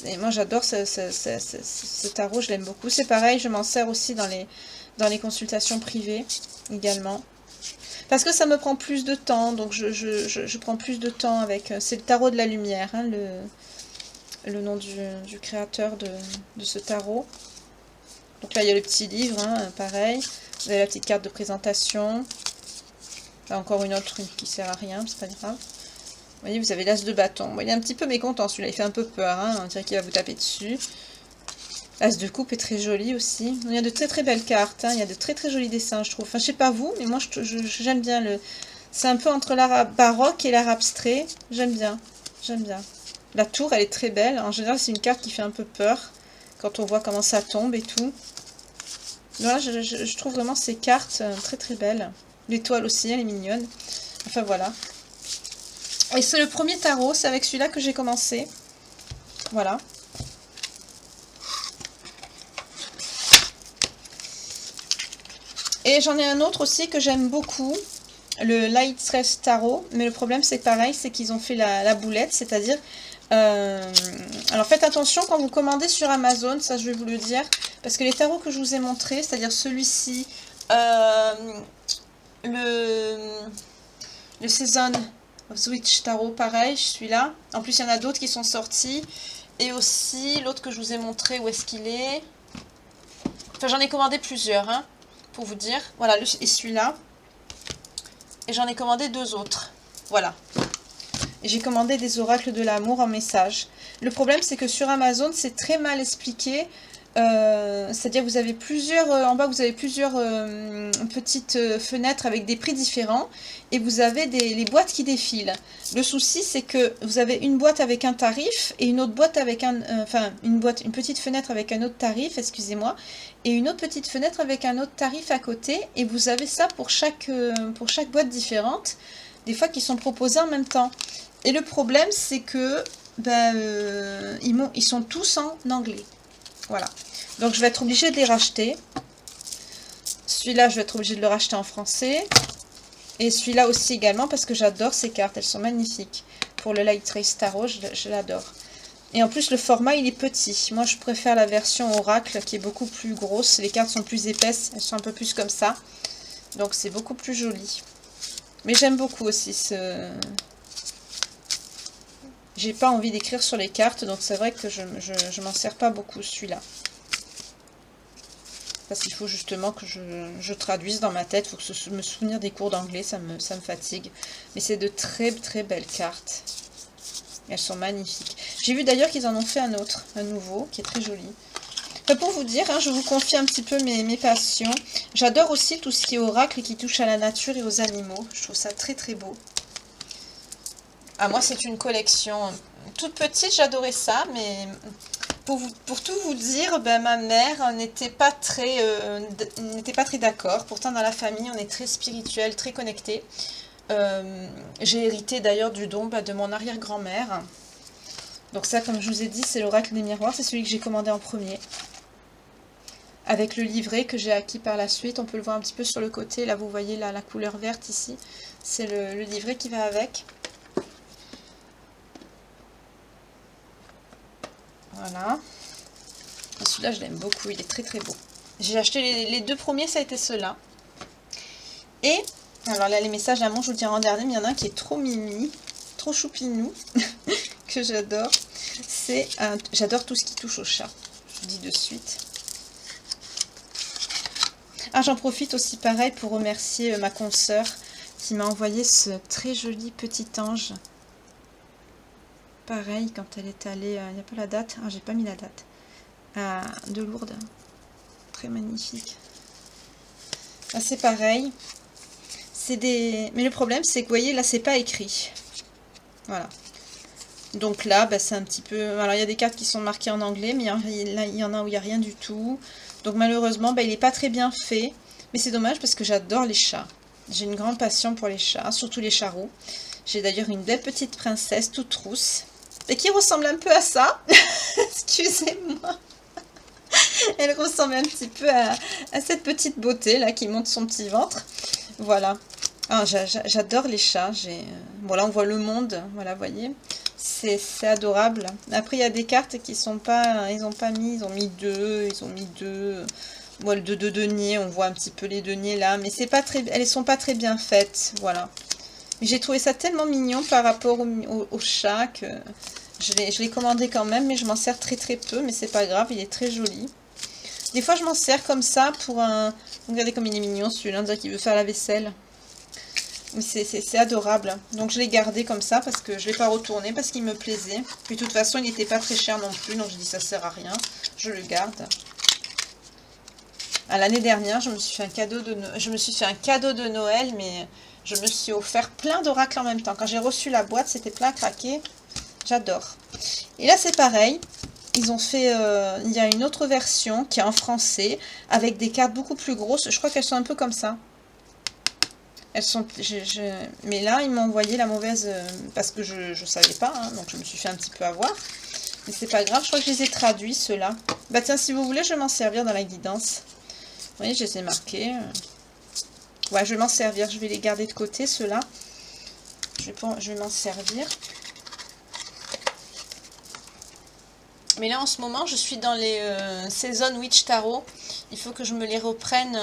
Et moi j'adore ce tarot, je l'aime beaucoup. C'est pareil, je m'en sers aussi dans les consultations privées également. Parce que ça me prend plus de temps, donc je prends plus de temps avec... C'est le tarot de la lumière, hein, le nom du créateur de ce tarot. Donc là il y a le petit livre, hein, pareil. Vous avez la petite carte de présentation. Là encore une autre qui sert à rien, c'est pas grave. Vous voyez, vous avez l'as de bâton. Bon, il est un petit peu mécontent celui-là, il fait un peu peur, hein. On dirait qu'il va vous taper dessus. L'as de coupe est très joli aussi. Il y a de très très belles cartes, hein. Il y a de très très jolis dessins, je trouve. Enfin, je sais pas vous, mais moi j'aime bien le... C'est un peu entre l'art baroque et l'art abstrait. J'aime bien, j'aime bien. La tour, elle est très belle. En général, c'est une carte qui fait un peu peur quand on voit comment ça tombe et tout. Là, je trouve vraiment ces cartes très très belles. L'étoile aussi, elle est mignonne. Enfin, voilà. Et c'est le premier tarot, c'est avec celui-là que j'ai commencé. Voilà. Et j'en ai un autre aussi que j'aime beaucoup. Le Light Stress Tarot. Mais le problème, c'est pareil, c'est qu'ils ont fait la boulette. C'est-à-dire... alors faites attention quand vous commandez sur Amazon, ça je vais vous le dire. Parce que les tarots que je vous ai montrés, c'est-à-dire celui-ci, le Season of Switch Tarot, pareil, je suis là. En plus, il y en a d'autres qui sont sortis. Et aussi, l'autre que je vous ai montré, où est-ce qu'il est? Enfin, j'en ai commandé plusieurs, hein, pour vous dire. Voilà, et celui-là. Et j'en ai commandé 2 autres. Voilà. Et j'ai commandé des oracles de l'amour en message. Le problème, c'est que sur Amazon, c'est très mal expliqué. C'est-à-dire vous avez plusieurs, en bas vous avez plusieurs petites fenêtres avec des prix différents et vous avez les boîtes qui défilent. Le souci c'est que vous avez une boîte avec un tarif et une autre boîte avec une petite fenêtre avec un autre tarif, excusez-moi, et une autre petite fenêtre avec un autre tarif à côté, et vous avez ça pour chaque boîte différente, des fois qui sont proposés en même temps. Et le problème c'est que ils sont tous en anglais. Voilà. Donc je vais être obligée de les racheter. Celui-là, je vais être obligée de le racheter en français. Et celui-là aussi également parce que j'adore ces cartes. Elles sont magnifiques. Pour le Light Trace Tarot, je l'adore. Et en plus, le format, il est petit. Moi, je préfère la version Oracle qui est beaucoup plus grosse. Les cartes sont plus épaisses. Elles sont un peu plus comme ça. Donc, c'est beaucoup plus joli. Mais j'aime beaucoup aussi ce... J'ai pas envie d'écrire sur les cartes. Donc, c'est vrai que je m'en sers pas beaucoup, celui-là. Parce qu'il faut justement que je traduise dans ma tête. Il faut que me souvenir des cours d'anglais, ça me fatigue. Mais c'est de très très belles cartes. Elles sont magnifiques. J'ai vu d'ailleurs qu'ils en ont fait un autre, un nouveau, qui est très joli. Enfin, pour vous dire, hein, je vous confie un petit peu mes passions. J'adore aussi tout ce qui est oracle et qui touche à la nature et aux animaux. Je trouve ça très très beau. Ah, moi c'est une collection toute petite, j'adorais ça, mais... Pour tout vous dire, ma mère n'était pas très d'accord. Pourtant, dans la famille, on est très spirituel, très connecté. J'ai hérité d'ailleurs du don de mon arrière-grand-mère. Donc ça, comme je vous ai dit, c'est l'oracle des miroirs, c'est celui que j'ai commandé en premier. Avec le livret que j'ai acquis par la suite, on peut le voir un petit peu sur le côté, là vous voyez la couleur verte ici, c'est le livret qui va avec. Voilà. Celui-là je l'aime beaucoup, il est très très beau. J'ai acheté les deux premiers, ça a été ceux-là. Et, alors là les messages d'amour, je vous le dirai en dernier, mais il y en a un qui est trop mimi, trop choupinou, que j'adore. C'est, j'adore tout ce qui touche au chat, je vous dis de suite. Ah, j'en profite aussi pareil pour remercier ma consoeur qui m'a envoyé ce très joli petit ange. Pareil, quand elle est allée, il n'y a pas la date, ah, j'ai pas mis la date, de Lourdes. Très magnifique. Là, c'est pareil. Mais le problème, c'est que vous voyez, là, c'est pas écrit. Voilà. Donc là, bah, c'est un petit peu... Alors, il y a des cartes qui sont marquées en anglais, mais là, il y en a où il n'y a rien du tout. Donc, malheureusement, bah, il n'est pas très bien fait. Mais c'est dommage parce que j'adore les chats. J'ai une grande passion pour les chats, surtout les chats roux. J'ai d'ailleurs une belle petite princesse toute rousse. Et qui ressemble un peu à ça. Excusez-moi. Elle ressemble un petit peu à cette petite beauté là qui monte son petit ventre. Voilà. Ah, j'adore les chats. Bon, là, on voit le monde. Voilà, vous voyez. C'est adorable. Après, il y a des cartes qui sont pas... Ils ont pas mis... Ils ont mis deux. Ils ont mis deux... Bon, le de deniers. On voit un petit peu les deniers là. Mais c'est pas très... Elles sont pas très bien faites. Voilà. Mais j'ai trouvé ça tellement mignon par rapport au chat que... Je l'ai commandé quand même. Mais je m'en sers très très peu. Mais c'est pas grave. Il est très joli. Des fois, je m'en sers comme ça pour un... Regardez comme il est mignon celui-là. On dirait qu'il veut faire la vaisselle. C'est adorable. Donc je l'ai gardé comme ça parce que je ne l'ai pas retourné parce qu'il me plaisait. Puis de toute façon, il n'était pas très cher non plus. Donc je dis ça sert à rien. Je le garde. L'année dernière, je me suis fait un cadeau de Noël, mais je me suis offert plein d'oracles en même temps. Quand j'ai reçu la boîte, c'était plein à craquer. J'adore. Et là, c'est pareil. Ils ont fait, il y a une autre version qui est en français, avec des cartes beaucoup plus grosses. Je crois qu'elles sont un peu comme ça. Elles sont, mais là, ils m'ont envoyé la mauvaise, parce que je savais pas, hein, donc je me suis fait un petit peu avoir. Mais c'est pas grave, je crois que je les ai traduits, ceux-là. Bah tiens, si vous voulez, je vais m'en servir dans la guidance. Vous voyez, je les ai marqués. Ouais, je vais m'en servir, je vais les garder de côté, ceux-là. Je vais m'en servir. Mais là, en ce moment, je suis dans les Season Witch Tarot. Il faut que je me les reprenne,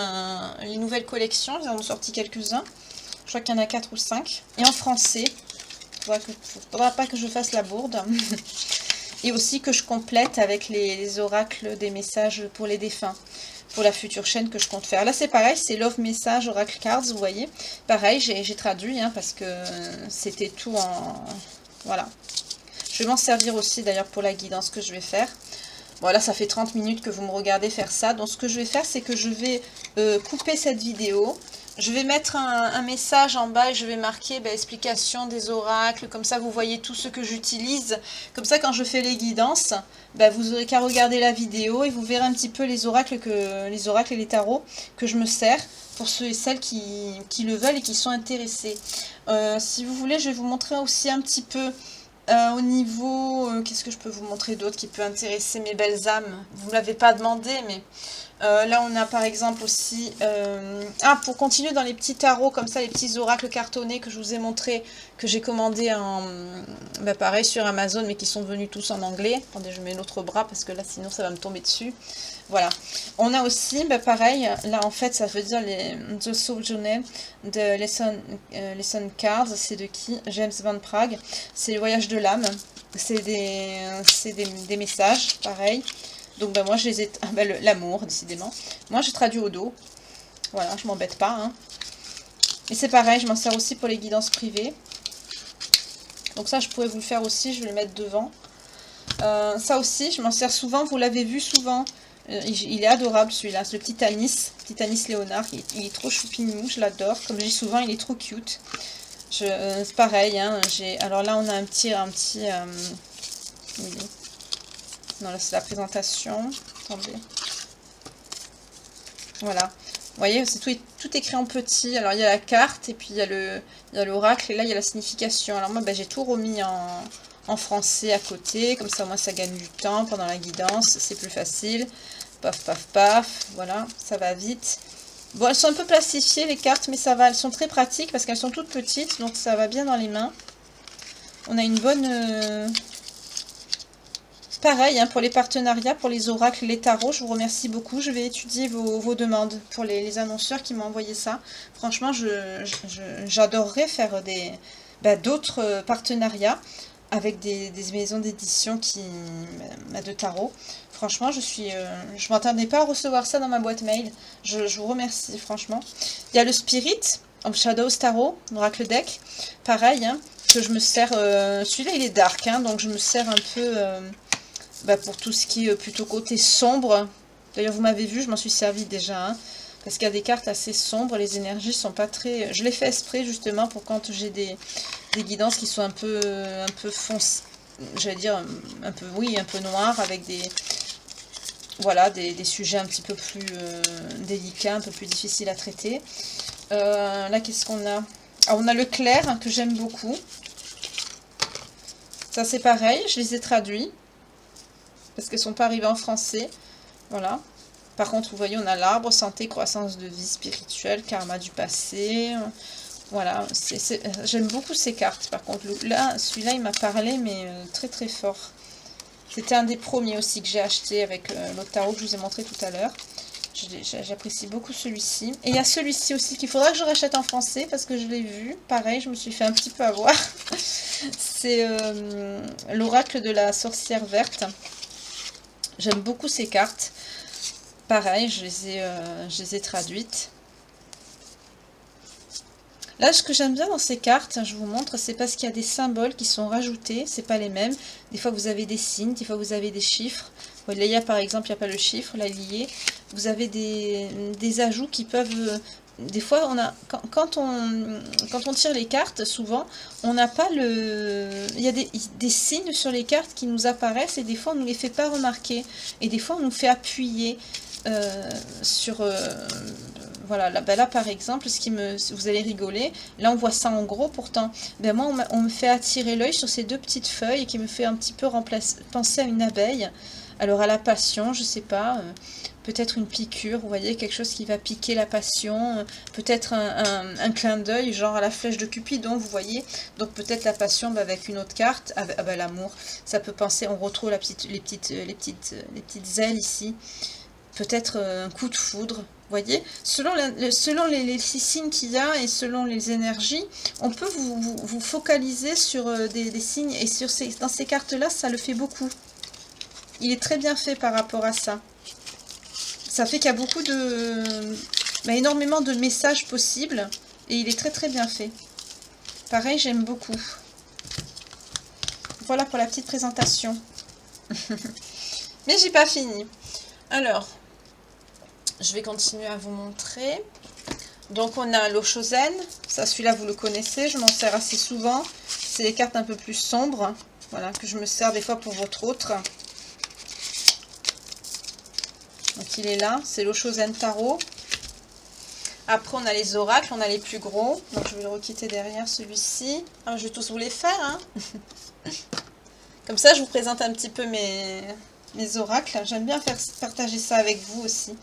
les nouvelles collections. Ils en ont sorti quelques-uns. Je crois qu'il y en a 4 ou 5. Et en français. Il ne faudra pas que je fasse la bourde. Et aussi que je complète avec les oracles des messages pour les défunts. Pour la future chaîne que je compte faire. Là, c'est pareil. C'est Love Message Oracle Cards, vous voyez. Pareil, j'ai traduit, hein, parce que c'était tout en... Voilà. Je vais m'en servir aussi d'ailleurs pour la guidance que je vais faire. Bon là ça fait 30 minutes que vous me regardez faire ça. Donc ce que je vais faire c'est que je vais couper cette vidéo. Je vais mettre un message en bas et je vais marquer explication des oracles. Comme ça vous voyez tout ce que j'utilise. Comme ça quand je fais les guidances, vous n'aurez qu'à regarder la vidéo et vous verrez un petit peu les oracles et les tarots que je me sers. Pour ceux et celles qui le veulent et qui sont intéressés. Si vous voulez je vais vous montrer aussi un petit peu... au niveau, qu'est-ce que je peux vous montrer d'autre qui peut intéresser mes belles âmes? Vous ne l'avez pas demandé, mais là on a par exemple aussi... pour continuer dans les petits tarots, comme ça, les petits oracles cartonnés que je vous ai montré, que j'ai commandé pareil sur Amazon, mais qui sont venus tous en anglais. Attendez, je mets l'autre bras, parce que là sinon ça va me tomber dessus. Voilà. On a aussi, pareil, là en fait ça veut dire The Soul Journey de Lesson Cards. C'est de qui? James Van Prague. C'est le voyage de l'âme. C'est des messages, pareil. Donc moi je les ai... l'amour, décidément. Moi je traduis au dos. Voilà, je m'embête pas. Hein. Et c'est pareil, je m'en sers aussi pour les guidances privées. Donc ça je pourrais vous le faire aussi, je vais le mettre devant. Ça aussi, je m'en sers souvent, vous l'avez vu souvent. Il est adorable celui-là, ce petit Anis Léonard, il est trop choupinou, je l'adore. Comme je dis souvent, il est trop cute. C'est pareil, hein, alors là on a un petit non là c'est la présentation, attendez. Voilà, vous voyez, c'est tout écrit en petit. Alors il y a la carte, et puis il y a l'oracle, et là il y a la signification. Alors moi j'ai tout remis en français à côté. Comme ça, moi, ça gagne du temps pendant la guidance. C'est plus facile. Paf, paf, paf. Voilà, ça va vite. Bon, elles sont un peu plastifiées, les cartes, mais ça va. Elles sont très pratiques parce qu'elles sont toutes petites. Donc, ça va bien dans les mains. On a une bonne... Pareil, hein, pour les partenariats, pour les oracles, les tarots, je vous remercie beaucoup. Je vais étudier vos demandes pour les annonceurs qui m'ont envoyé ça. Franchement, j'adorerais faire d'autres partenariats avec des maisons d'édition de tarot. Franchement, je m'attendais pas à recevoir ça dans ma boîte mail. Je vous remercie, franchement. Il y a le Spirit, of Shadows Tarot, Oracle Deck. Pareil, hein, que je me sers... Celui-là, il est dark, hein, donc je me sers un peu... pour tout ce qui est plutôt côté sombre. D'ailleurs, vous m'avez vu, je m'en suis servi déjà. Hein, parce qu'il y a des cartes assez sombres, les énergies sont pas très... Je l'ai fait exprès justement pour quand j'ai des guidances qui sont un peu foncées. J'allais dire un peu, oui, un peu noires, avec voilà, des sujets un petit peu plus délicats, un peu plus difficiles à traiter. Là, qu'est-ce qu'on a? Ah, on a le clair, hein, que j'aime beaucoup. Ça, c'est pareil, je les ai traduits. Parce qu'elles ne sont pas arrivées en français. Voilà. Par contre, vous voyez, on a l'arbre, santé, croissance de vie spirituelle, karma du passé. Voilà. J'aime beaucoup ces cartes. Par contre, là, celui-là, il m'a parlé, mais très très fort. C'était un des premiers aussi que j'ai acheté avec l'autre tarot que je vous ai montré tout à l'heure. J'apprécie beaucoup celui-ci. Et il y a celui-ci aussi qu'il faudra que je rachète en français parce que je l'ai vu. Pareil, je me suis fait un petit peu avoir. C'est l'oracle de la sorcière verte. J'aime beaucoup ces cartes. Pareil, je les ai traduites. Là, ce que j'aime bien dans ces cartes, je vous montre, c'est parce qu'il y a des symboles qui sont rajoutés. C'est pas les mêmes. Des fois, vous avez des signes, des fois, vous avez des chiffres. Là, il y a par exemple, il n'y a pas le chiffre, là, lié. Vous avez des ajouts qui peuvent... Des fois, quand on tire les cartes, souvent, on n'a pas le... Il y a des signes sur les cartes qui nous apparaissent et des fois, on ne les fait pas remarquer. Et des fois, on nous fait appuyer sur... voilà, là, par exemple, vous allez rigoler, là on voit ça en gros, pourtant, moi on me fait attirer l'œil sur ces deux petites feuilles qui me fait un petit peu penser à une abeille. Alors à la passion, je sais pas, peut-être une piqûre, vous voyez, quelque chose qui va piquer la passion, peut-être un clin d'œil, genre à la flèche de Cupidon, vous voyez. Donc peut-être la passion avec une autre carte, l'amour, ça peut penser, on retrouve les petites ailes ici. Peut-être un coup de foudre, vous voyez. Selon les signes qu'il y a et selon les énergies, on peut vous focaliser sur des signes. Et dans ces cartes-là, ça le fait beaucoup. Il est très bien fait par rapport à ça. Ça fait qu'il y a beaucoup énormément de messages possibles. Et il est très très bien fait. Pareil, j'aime beaucoup. Voilà pour la petite présentation. Mais j'ai pas fini. Alors... je vais continuer à vous montrer. Donc on a l'Oshozen. Ça, celui-là, vous le connaissez. Je m'en sers assez souvent. C'est les cartes un peu plus sombres. Voilà, que je me sers des fois pour votre autre. Donc il est là. C'est l'Oshozen Tarot. Après, on a les oracles. On a les plus gros. Donc je vais le requitter derrière celui-ci. Ah, je vais tous vous les faire. Hein. Comme ça, je vous présente un petit peu mes oracles. J'aime bien partager ça avec vous aussi.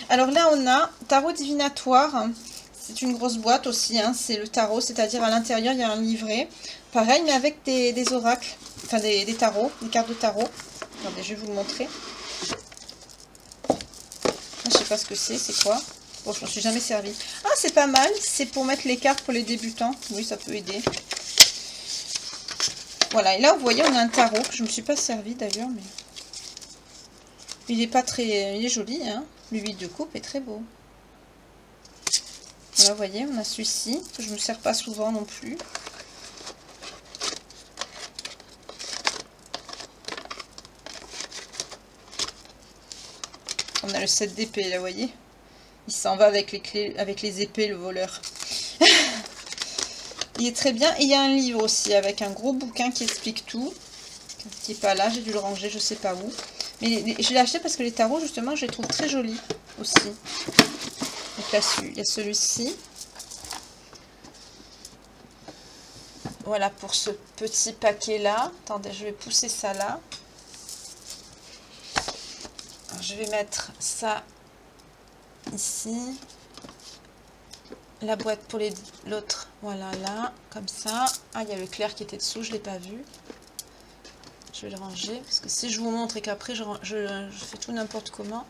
Alors là, on a tarot divinatoire. C'est une grosse boîte aussi. Hein. C'est le tarot, c'est-à-dire à l'intérieur, il y a un livret. Pareil, mais avec des oracles. Enfin, des tarots, des cartes de tarot. Attendez, je vais vous le montrer. Je sais pas ce que c'est quoi. Bon, je m'en suis jamais servi. Ah, c'est pas mal. C'est pour mettre les cartes pour les débutants. Oui, ça peut aider. Voilà, et là, vous voyez, on a un tarot que je ne me suis pas servi d'ailleurs, mais... il est pas très... il est joli, hein. Le 8 de coupe est très beau. Voilà, vous voyez, on a celui-ci, que je ne me sers pas souvent non plus. On a le 7 d'épée, là, vous voyez. Il s'en va avec les clés, avec les épées, le voleur. Il est très bien. Et il y a un livre aussi, avec un gros bouquin qui explique tout. Qui n'est pas là, j'ai dû le ranger, je sais pas où. Mais je l'ai acheté parce que les tarots, justement, je les trouve très jolis aussi. Donc là, il y a celui-ci. voilà pour ce petit paquet là. Attendez, je vais pousser ça là. Alors, je vais mettre ça ici. La boîte pour l'autre, voilà là, comme ça. Ah, il y a le clair qui était dessous, je ne l'ai pas vu. Je vais le ranger, parce que si je vous montre et qu'après je fais tout n'importe comment.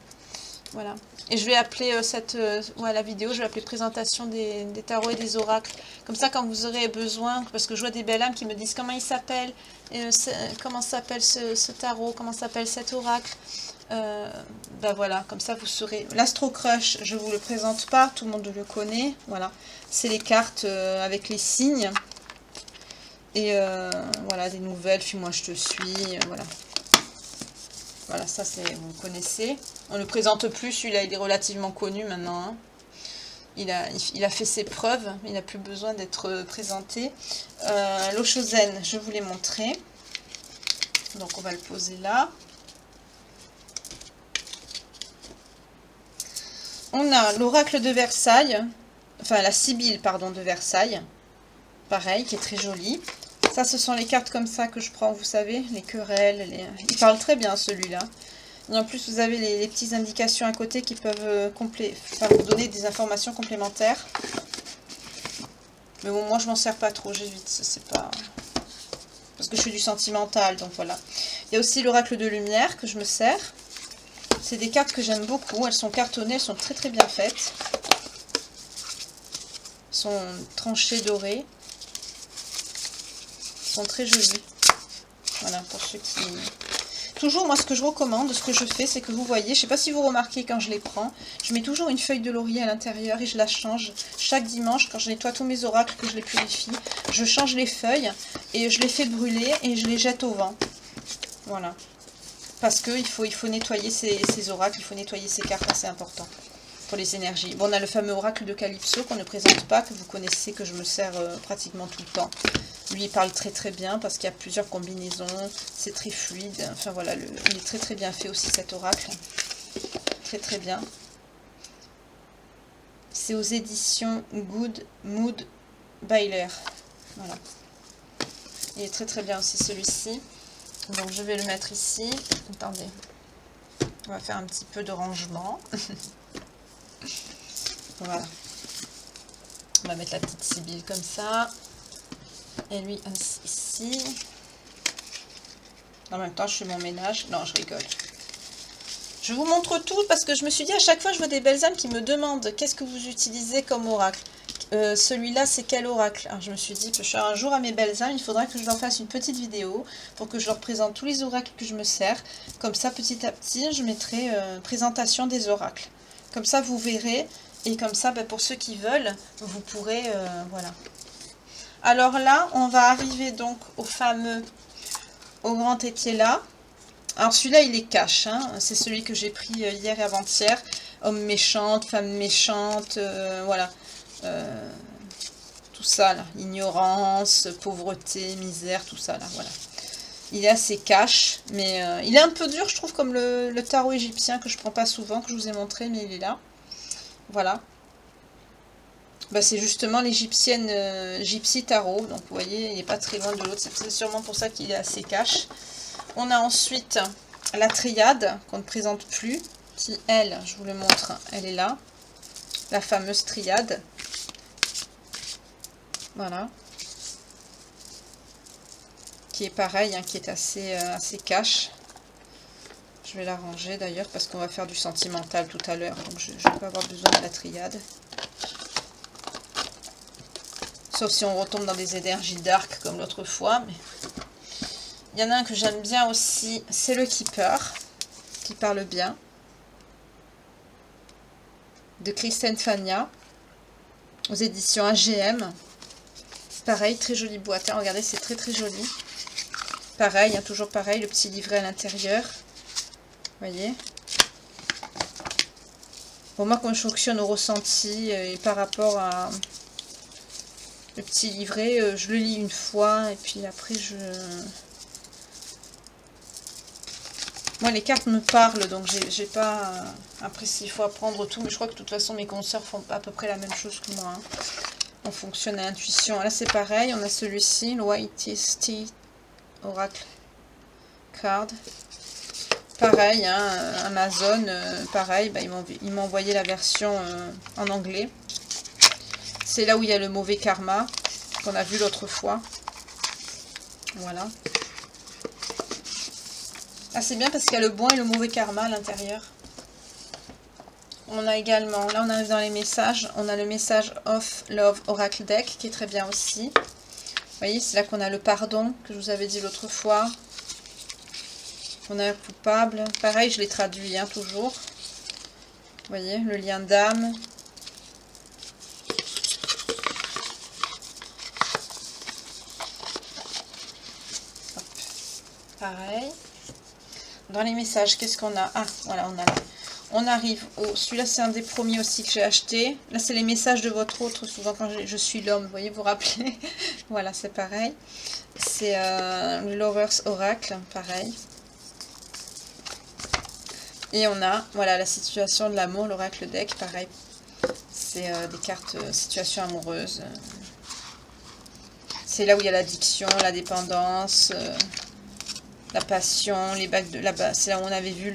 Voilà. Et je vais appeler la vidéo, je vais appeler présentation des tarots et des oracles. Comme ça, quand vous aurez besoin, parce que je vois des belles âmes qui me disent comment il s'appelle, comment s'appelle ce tarot, comment s'appelle cet oracle. Ben voilà, comme ça vous saurez. L'Astro Crush, je vous le présente pas, tout le monde le connaît. Voilà, c'est les cartes avec les signes. Et voilà, des nouvelles, suis-moi je te suis, voilà. Voilà, ça c'est, vous le connaissez. On le présente plus, celui-là il est relativement connu maintenant. Hein. Il a fait ses preuves, il n'a plus besoin d'être présenté. L'Oshozen, je vous l'ai montré. Donc on va le poser là. On a l'oracle de Versailles, enfin la Sibylle, pardon, de Versailles. Pareil, qui est très jolie. Ça, ce sont les cartes comme ça que je prends, vous savez, les querelles. Il parle très bien celui-là. Et en plus, vous avez les petites indications à côté qui peuvent vous donner des informations complémentaires. Mais bon, moi, je m'en sers pas trop, j'évite. C'est pas... Parce que je suis du sentimental, donc voilà. Il y a aussi l'oracle de lumière que je me sers. C'est des cartes que j'aime beaucoup. Elles sont cartonnées, elles sont très très bien faites. Elles sont tranchées dorées. Elles sont très jolies. Voilà, pour ceux qui... Toujours, moi, ce que je recommande, ce que je fais, c'est que vous voyez, je ne sais pas si vous remarquez quand je les prends, je mets toujours une feuille de laurier à l'intérieur et je la change. Chaque dimanche, quand je nettoie tous mes oracles, que je les purifie, je change les feuilles et je les fais brûler et je les jette au vent. Voilà. Parce qu'il faut nettoyer ces oracles, il faut nettoyer ces cartes, c'est important pour les énergies. Bon, on a le fameux oracle de Calypso qu'on ne présente pas, que vous connaissez, que je me sers pratiquement tout le temps. Lui, il parle très très bien parce qu'il y a plusieurs combinaisons, c'est très fluide. Enfin voilà, il est très très bien fait aussi cet oracle. Très très bien. C'est aux éditions Good Mood Byler. Voilà. Il est très très bien aussi celui-ci. Donc je vais le mettre ici. Attendez. On va faire un petit peu de rangement. Voilà. On va mettre la petite Sibylle comme ça. Et lui ici. En même temps, je fais mon ménage. Non, je rigole. Je vous montre tout parce que je me suis dit à chaque fois, je vois des belles âmes qui me demandent qu'est-ce que vous utilisez comme oracle. Celui-là, c'est quel oracle? Alors, je me suis dit que un jour à mes belles âmes, il faudra que je leur fasse une petite vidéo pour que je leur présente tous les oracles que je me sers. Comme ça, petit à petit, je mettrai présentation des oracles. Comme ça, vous verrez. Et comme ça, pour ceux qui veulent, vous pourrez... voilà. Alors là, on va arriver donc au grand étier là. Alors celui-là, il est cash. Hein. C'est celui que j'ai pris hier et avant-hier. Homme méchante, femme méchante, voilà. Tout ça là. Ignorance, pauvreté, misère, tout ça là. Voilà. Il est assez cash, mais il est un peu dur, je trouve, comme le tarot égyptien que je prends pas souvent, que je vous ai montré, mais il est là. Voilà. Bah, c'est justement l'égyptienne Gypsy Tarot. Donc vous voyez, il n'est pas très loin de l'autre. C'est sûrement pour ça qu'il est assez cash. On a ensuite la triade qu'on ne présente plus. Qui, elle, je vous le montre, elle est là. La fameuse triade. Voilà. Qui est pareil, hein, qui est assez cash. Je vais la ranger d'ailleurs parce qu'on va faire du sentimental tout à l'heure. Donc je ne vais pas avoir besoin de la triade. Sauf si on retombe dans des énergies dark comme l'autre fois. Mais il y en a un que j'aime bien aussi, c'est le Keeper, qui parle bien. De Kristen Fania, aux éditions AGM. Pareil, très jolie boîte. Hein. Regardez, c'est très très joli. Pareil, hein, toujours pareil, le petit livret à l'intérieur. Vous voyez. Bon, moi, quand je fonctionne au ressenti et par rapport à... Le petit livret, je le lis une fois et puis après moi les cartes me parlent donc j'ai pas... Après s'il faut apprendre tout, mais je crois que de toute façon mes consoeurs font à peu près la même chose que moi. Hein. On fonctionne à intuition. Là, c'est pareil. On a celui-ci, le YTST Oracle Card. Pareil, hein, Amazon, pareil, bah, ils m'ont envoyé la version en anglais. C'est là où il y a le mauvais karma qu'on a vu l'autre fois. Voilà. Ah, c'est bien parce qu'il y a le bon et le mauvais karma à l'intérieur. On a également, là on arrive dans les messages, on a le message of Love Oracle Deck qui est très bien aussi. Vous voyez, c'est là qu'on a le pardon que je vous avais dit l'autre fois. On a un coupable. Pareil, je l'ai traduit hein, toujours. Vous voyez, le lien d'âme. Pareil. Dans les messages, qu'est-ce qu'on a? Ah, voilà, on arrive au... Celui-là, c'est un des premiers aussi que j'ai acheté. Là, c'est les messages de votre autre, souvent quand je suis l'homme, vous voyez, vous vous rappelez. Voilà, c'est pareil. C'est le Lovers Oracle, pareil. Et on a, voilà, la situation de l'amour, l'Oracle Deck, pareil. C'est des cartes situation amoureuse. C'est là où il y a l'addiction, la dépendance... la passion, les bagues de là-bas, c'est là où on avait vu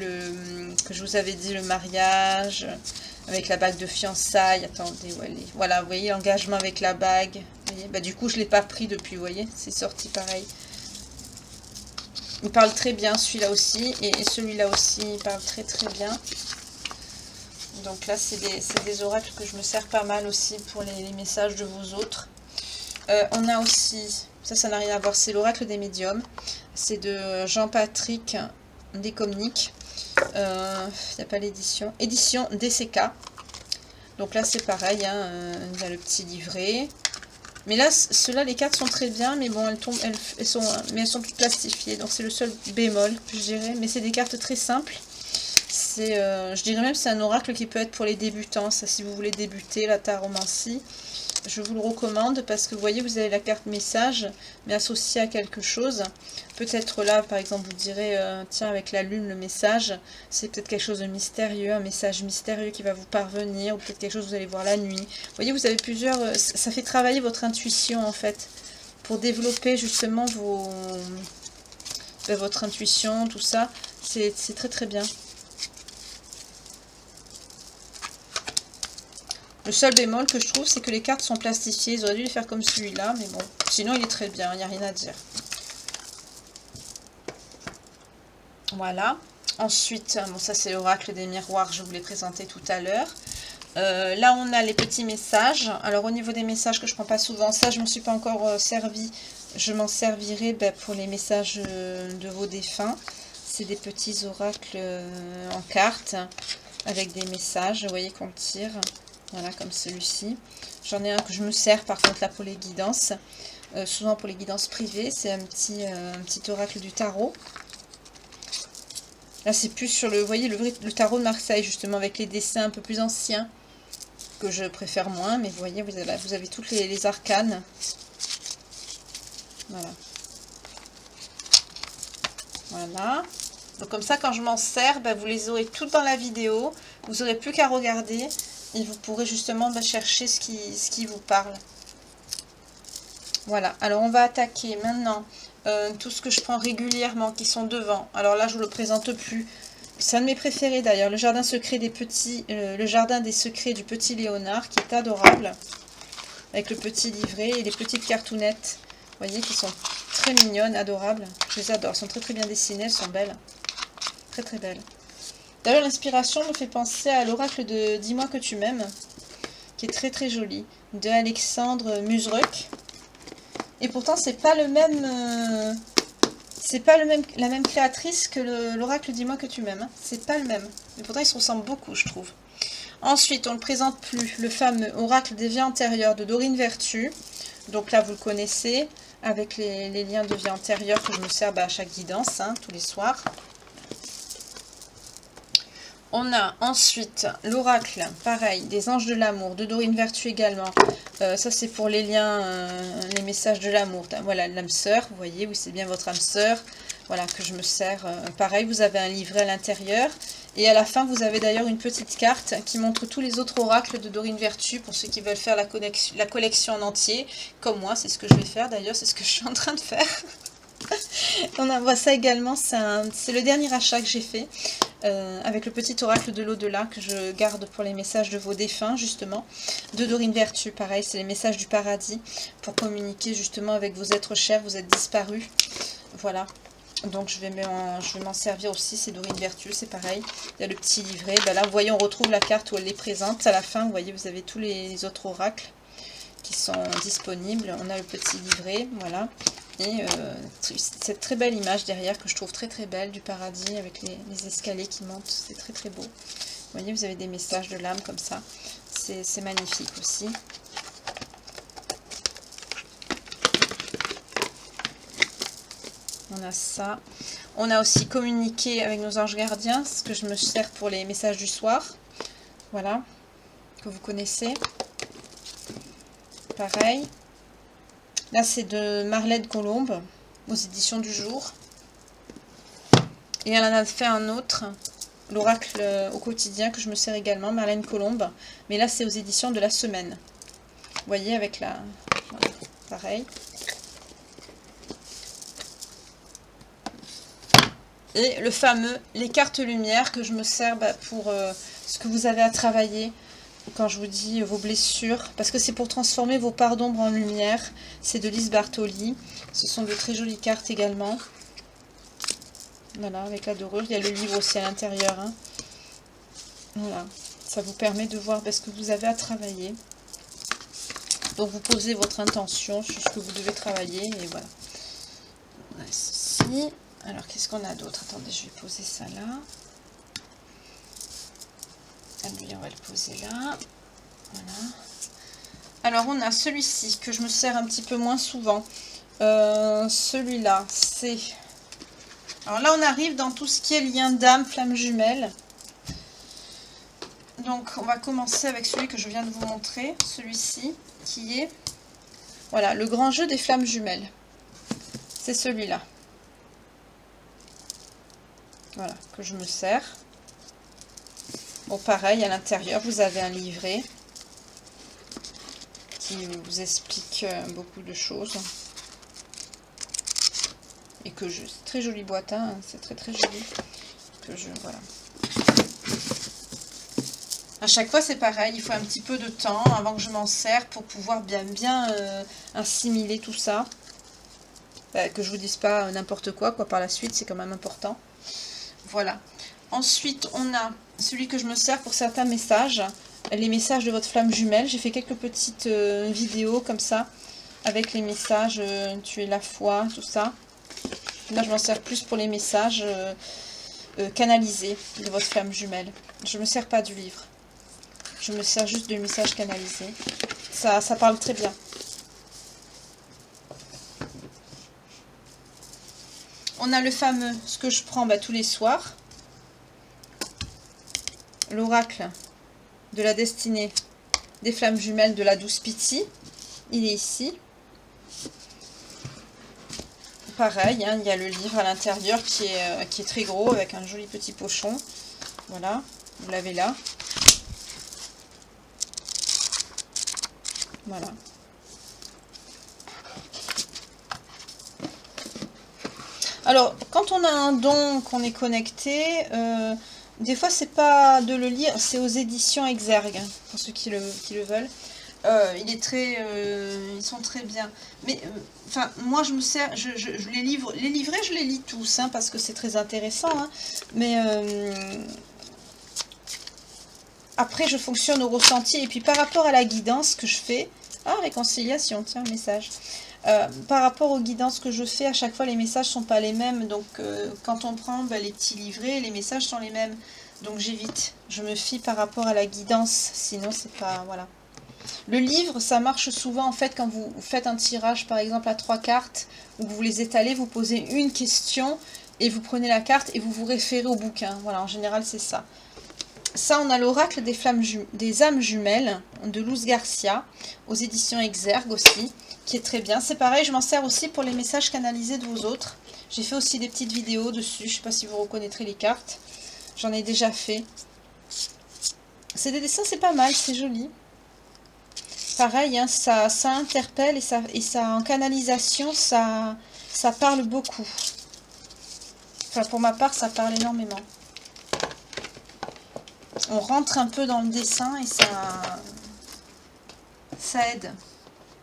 que je vous avais dit le mariage, avec la bague de fiançailles. Attendez, où elle est? Voilà, vous voyez, l'engagement avec la bague. Vous voyez, bah, du coup, je ne l'ai pas pris depuis, vous voyez, c'est sorti pareil. Il parle très bien, celui-là aussi, et celui-là aussi, il parle très très bien. Donc là, c'est des oracles que je me sers pas mal aussi pour les messages de vous autres. On a aussi, ça n'a rien à voir, c'est l'oracle des médiums. C'est de Jean-Patrick Descomniques. Il n'y a pas l'édition. Édition DCK. Donc là, c'est pareil. Hein, il y a le petit livret. Mais là, ceux-là, les cartes sont très bien. Mais bon, elles sont toutes plastifiées. Donc c'est le seul bémol, je dirais. Mais c'est des cartes très simples. Je dirais même que c'est un oracle qui peut être pour les débutants. Ça, si vous voulez débuter la taromancie. Je vous le recommande parce que vous voyez, vous avez la carte message, mais associée à quelque chose. Peut-être là, par exemple, vous direz, tiens, avec la lune, le message, c'est peut-être quelque chose de mystérieux, un message mystérieux qui va vous parvenir, ou peut-être quelque chose que vous allez voir la nuit. Vous voyez, vous avez plusieurs... ça fait travailler votre intuition, en fait, pour développer justement votre intuition, tout ça. C'est très très bien. Le seul bémol que je trouve, c'est que les cartes sont plastifiées. Ils auraient dû les faire comme celui-là, mais bon. Sinon, il est très bien, il n'y a rien à dire. Voilà. Ensuite, bon, ça c'est l'oracle des miroirs, je vous l'ai présenté tout à l'heure. Là, on a les petits messages. Alors, au niveau des messages que je ne prends pas souvent, ça, je ne m'en suis pas encore servi. Je m'en servirai pour les messages de vos défunts. C'est des petits oracles en cartes avec des messages, vous voyez, qu'on tire. Voilà, comme celui-ci. J'en ai un que je me sers par contre là pour les guidances. Souvent pour les guidances privées. C'est un petit oracle du tarot. Là c'est plus sur le, vous voyez, le tarot de Marseille justement avec les dessins un peu plus anciens. Que je préfère moins. Mais vous voyez, vous avez toutes les arcanes. Voilà. Voilà. Donc comme ça quand je m'en sers, vous les aurez toutes dans la vidéo. Vous n'aurez plus qu'à regarder. Et vous pourrez justement chercher ce qui vous parle. Voilà, alors on va attaquer maintenant tout ce que je prends régulièrement, qui sont devant. Alors là, je ne vous le présente plus. C'est un de mes préférés d'ailleurs, le jardin secret des petits, le jardin des secrets du petit Léonard, qui est adorable. Avec le petit livret et les petites cartounettes, vous voyez, qui sont très mignonnes, adorables. Je les adore, elles sont très très bien dessinées, elles sont belles. Très très belles. D'ailleurs, l'inspiration me fait penser à l'oracle de Dis-moi que tu m'aimes, qui est très très joli, de Alexandre Musruck. Et pourtant, c'est pas le même, la même créatrice que l'oracle Dis-moi que tu m'aimes. Hein. C'est pas le même. Mais pourtant, ils se ressemblent beaucoup, je trouve. Ensuite, on ne le présente plus, le fameux oracle des vies antérieures de Dorine Vertu. Donc là, vous le connaissez, avec les liens de vie antérieure que je me sers à chaque guidance, hein, tous les soirs. On a ensuite l'oracle, pareil, des anges de l'amour, de Dorine Vertu également. Ça, c'est pour les liens, les messages de l'amour. Voilà, l'âme sœur, vous voyez, oui, c'est bien votre âme sœur. Voilà, que je me sers. Pareil, vous avez un livret à l'intérieur. Et à la fin, vous avez d'ailleurs une petite carte qui montre tous les autres oracles de Dorine Virtue pour ceux qui veulent faire la collection en entier. Comme moi, c'est ce que je vais faire d'ailleurs, c'est ce que je suis en train de faire. On voit ça également, c'est le dernier achat que j'ai fait. Avec le petit oracle de l'au-delà que je garde pour les messages de vos défunts justement, de Dorine Virtue, pareil, c'est les messages du paradis pour communiquer justement avec vos êtres chers, vous êtes disparus, voilà, donc je vais m'en servir aussi, c'est Dorine Virtue, c'est pareil, il y a le petit livret, ben là vous voyez on retrouve la carte où elle les présente, à la fin vous voyez vous avez tous les autres oracles qui sont disponibles, on a le petit livret, voilà. Et cette très belle image derrière que je trouve très très belle du paradis avec les escaliers qui montent, c'est très très beau. Vous voyez, vous avez des messages de l'âme comme ça, c'est magnifique aussi. On a ça. On a aussi communiqué avec nos anges gardiens, ce que je me sers pour les messages du soir. Voilà, que vous connaissez. Pareil. Là, c'est de Marlène Colombe, aux éditions du jour. Et elle en a fait un autre, l'oracle au quotidien, que je me sers également, Marlène Colombe. Mais là, c'est aux éditions de la semaine. Vous voyez, avec la... Voilà, pareil. Et le fameux, les cartes lumière, que je me sers pour ce que vous avez à travailler. Quand je vous dis vos blessures, parce que c'est pour transformer vos parts d'ombre en lumière, c'est de Lise Bartoli, ce sont de très jolies cartes également, voilà, avec la dorure, il y a le livre aussi à l'intérieur, hein. Voilà, ça vous permet de voir ce que vous avez à travailler, donc vous posez votre intention sur ce que vous devez travailler, et voilà, on a ceci, alors qu'est-ce qu'on a d'autre, attendez, je vais poser ça là. Lui, on va le poser là. Voilà. Alors, on a celui-ci que je me sers un petit peu moins souvent. Celui-là, c'est... Alors là, on arrive dans tout ce qui est lien d'âme, flamme jumelle. Donc, on va commencer avec celui que je viens de vous montrer. Celui-ci, qui est... Voilà, le grand jeu des flammes jumelles. C'est celui-là. Voilà, que je me sers. Bon, pareil, à l'intérieur, vous avez un livret qui vous explique beaucoup de choses. Et que je... C'est très jolie boîte, hein, c'est très très joli. Que je... Voilà. À chaque fois, c'est pareil, il faut un petit peu de temps avant que je m'en sers pour pouvoir bien assimiler tout ça. Que je vous dise pas n'importe quoi par la suite, c'est quand même important. Voilà. Ensuite, on a celui que je me sers pour certains messages, les messages de votre flamme jumelle. J'ai fait quelques petites vidéos comme ça, avec les messages, tuer la foi, tout ça. Là, je m'en sers plus pour les messages canalisés de votre flamme jumelle. Je ne me sers pas du livre. Je me sers juste de messages canalisés. Ça parle très bien. On a le fameux, ce que je prends tous les soirs. L'oracle de la destinée des flammes jumelles de la douce Piti. Il est ici. Pareil, hein, il y a le livre à l'intérieur qui est très gros avec un joli petit pochon. Voilà, vous l'avez là. Voilà. Alors, quand on a un don, qu'on est connecté, des fois c'est pas de le lire, c'est aux éditions Exergue, pour ceux qui le veulent. Il est très, ils sont très bien. Mais enfin, moi je me sers, les livrets, je les lis tous, hein, parce que c'est très intéressant. Hein, mais après, je fonctionne au ressenti et puis par rapport à la guidance que je fais, réconciliation, tiens, message. Par rapport aux guidances que je fais, à chaque fois les messages sont pas les mêmes, donc quand on prend les petits livrets, les messages sont les mêmes, donc j'évite, je me fie par rapport à la guidance, sinon c'est pas, voilà. Le livre, ça marche souvent en fait quand vous faites un tirage par exemple à 3 cartes, où vous les étalez, vous posez une question, et vous prenez la carte et vous vous référez au bouquin, voilà, en général c'est ça. Ça, on a l'oracle des âmes jumelles de Luz Garcia, aux éditions Exergue aussi, qui est très bien. C'est pareil, je m'en sers aussi pour les messages canalisés de vos autres. J'ai fait aussi des petites vidéos dessus, je ne sais pas si vous reconnaîtrez les cartes. J'en ai déjà fait. C'est des dessins, c'est pas mal, c'est joli. Pareil, hein, ça interpelle et ça en canalisation, ça parle beaucoup. Enfin, pour ma part, ça parle énormément. On rentre un peu dans le dessin et ça aide.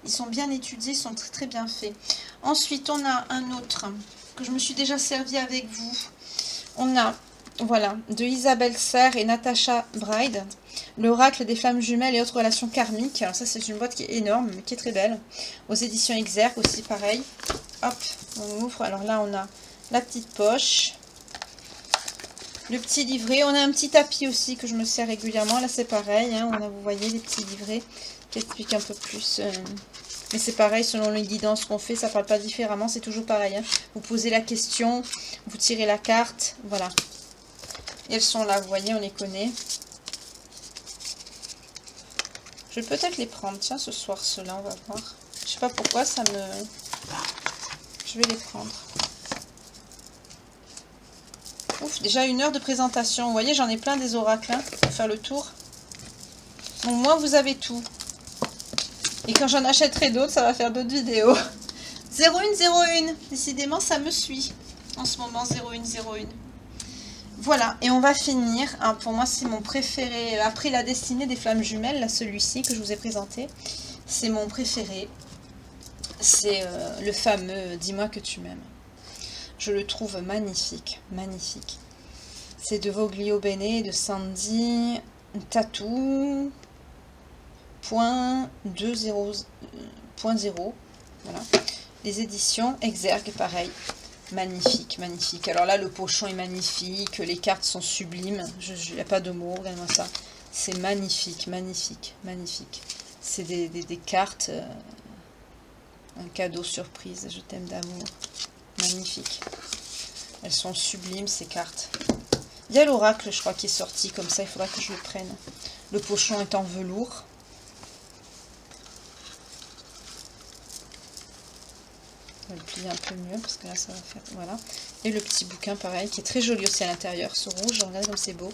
Ils sont bien étudiés, ils sont très très bien faits. Ensuite, on a un autre que je me suis déjà servi avec vous. On a, voilà, de Isabelle Serre et Natasha Bride, l'oracle des flammes jumelles et autres relations karmiques. Alors ça, c'est une boîte qui est énorme, mais qui est très belle. Aux éditions Exergue aussi, pareil. Hop, on ouvre. Alors là, on a la petite poche. Le petit livret. On a un petit tapis aussi que je me sers régulièrement. Là, c'est pareil. Hein, on a, vous voyez, les petits livrets qui expliquent un peu plus... Mais c'est pareil, selon les guidances qu'on fait, ça ne parle pas différemment, c'est toujours pareil. Hein. Vous posez la question, vous tirez la carte, voilà. Et elles sont là, vous voyez, on les connaît. Je vais peut-être les prendre, tiens, ce soir, ceux-là, on va voir. Je sais pas pourquoi, ça me... Je vais les prendre. Ouf, déjà 1 heure de présentation. Vous voyez, j'en ai plein des oracles, hein, pour faire le tour. Donc, moi, vous avez tout. Et quand j'en achèterai d'autres, ça va faire d'autres vidéos. 0101. Décidément, ça me suit. En ce moment, 0101. Voilà. Et on va finir. Hein, pour moi, c'est mon préféré. Après la destinée des flammes jumelles, là, celui-ci que je vous ai présenté. C'est mon préféré. C'est le fameux « Dis-moi que tu m'aimes ». Je le trouve magnifique. Magnifique. C'est de Voglio Bene, de Sandy Tattoo. .20.0, voilà. Les éditions Exergue, pareil, magnifique, magnifique. Alors là, le pochon est magnifique, les cartes sont sublimes, il n'y a pas de mots, regardez-moi ça. C'est magnifique, magnifique, magnifique. C'est des cartes, un cadeau surprise, je t'aime d'amour, magnifique. Elles sont sublimes, ces cartes. Il y a l'oracle, je crois, qui est sorti comme ça, il faudra que je le prenne. Le pochon est en velours. On va le plier un peu mieux parce que là ça va faire... Voilà. Et le petit bouquin pareil qui est très joli aussi à l'intérieur. Ce rouge, regardez comme c'est beau.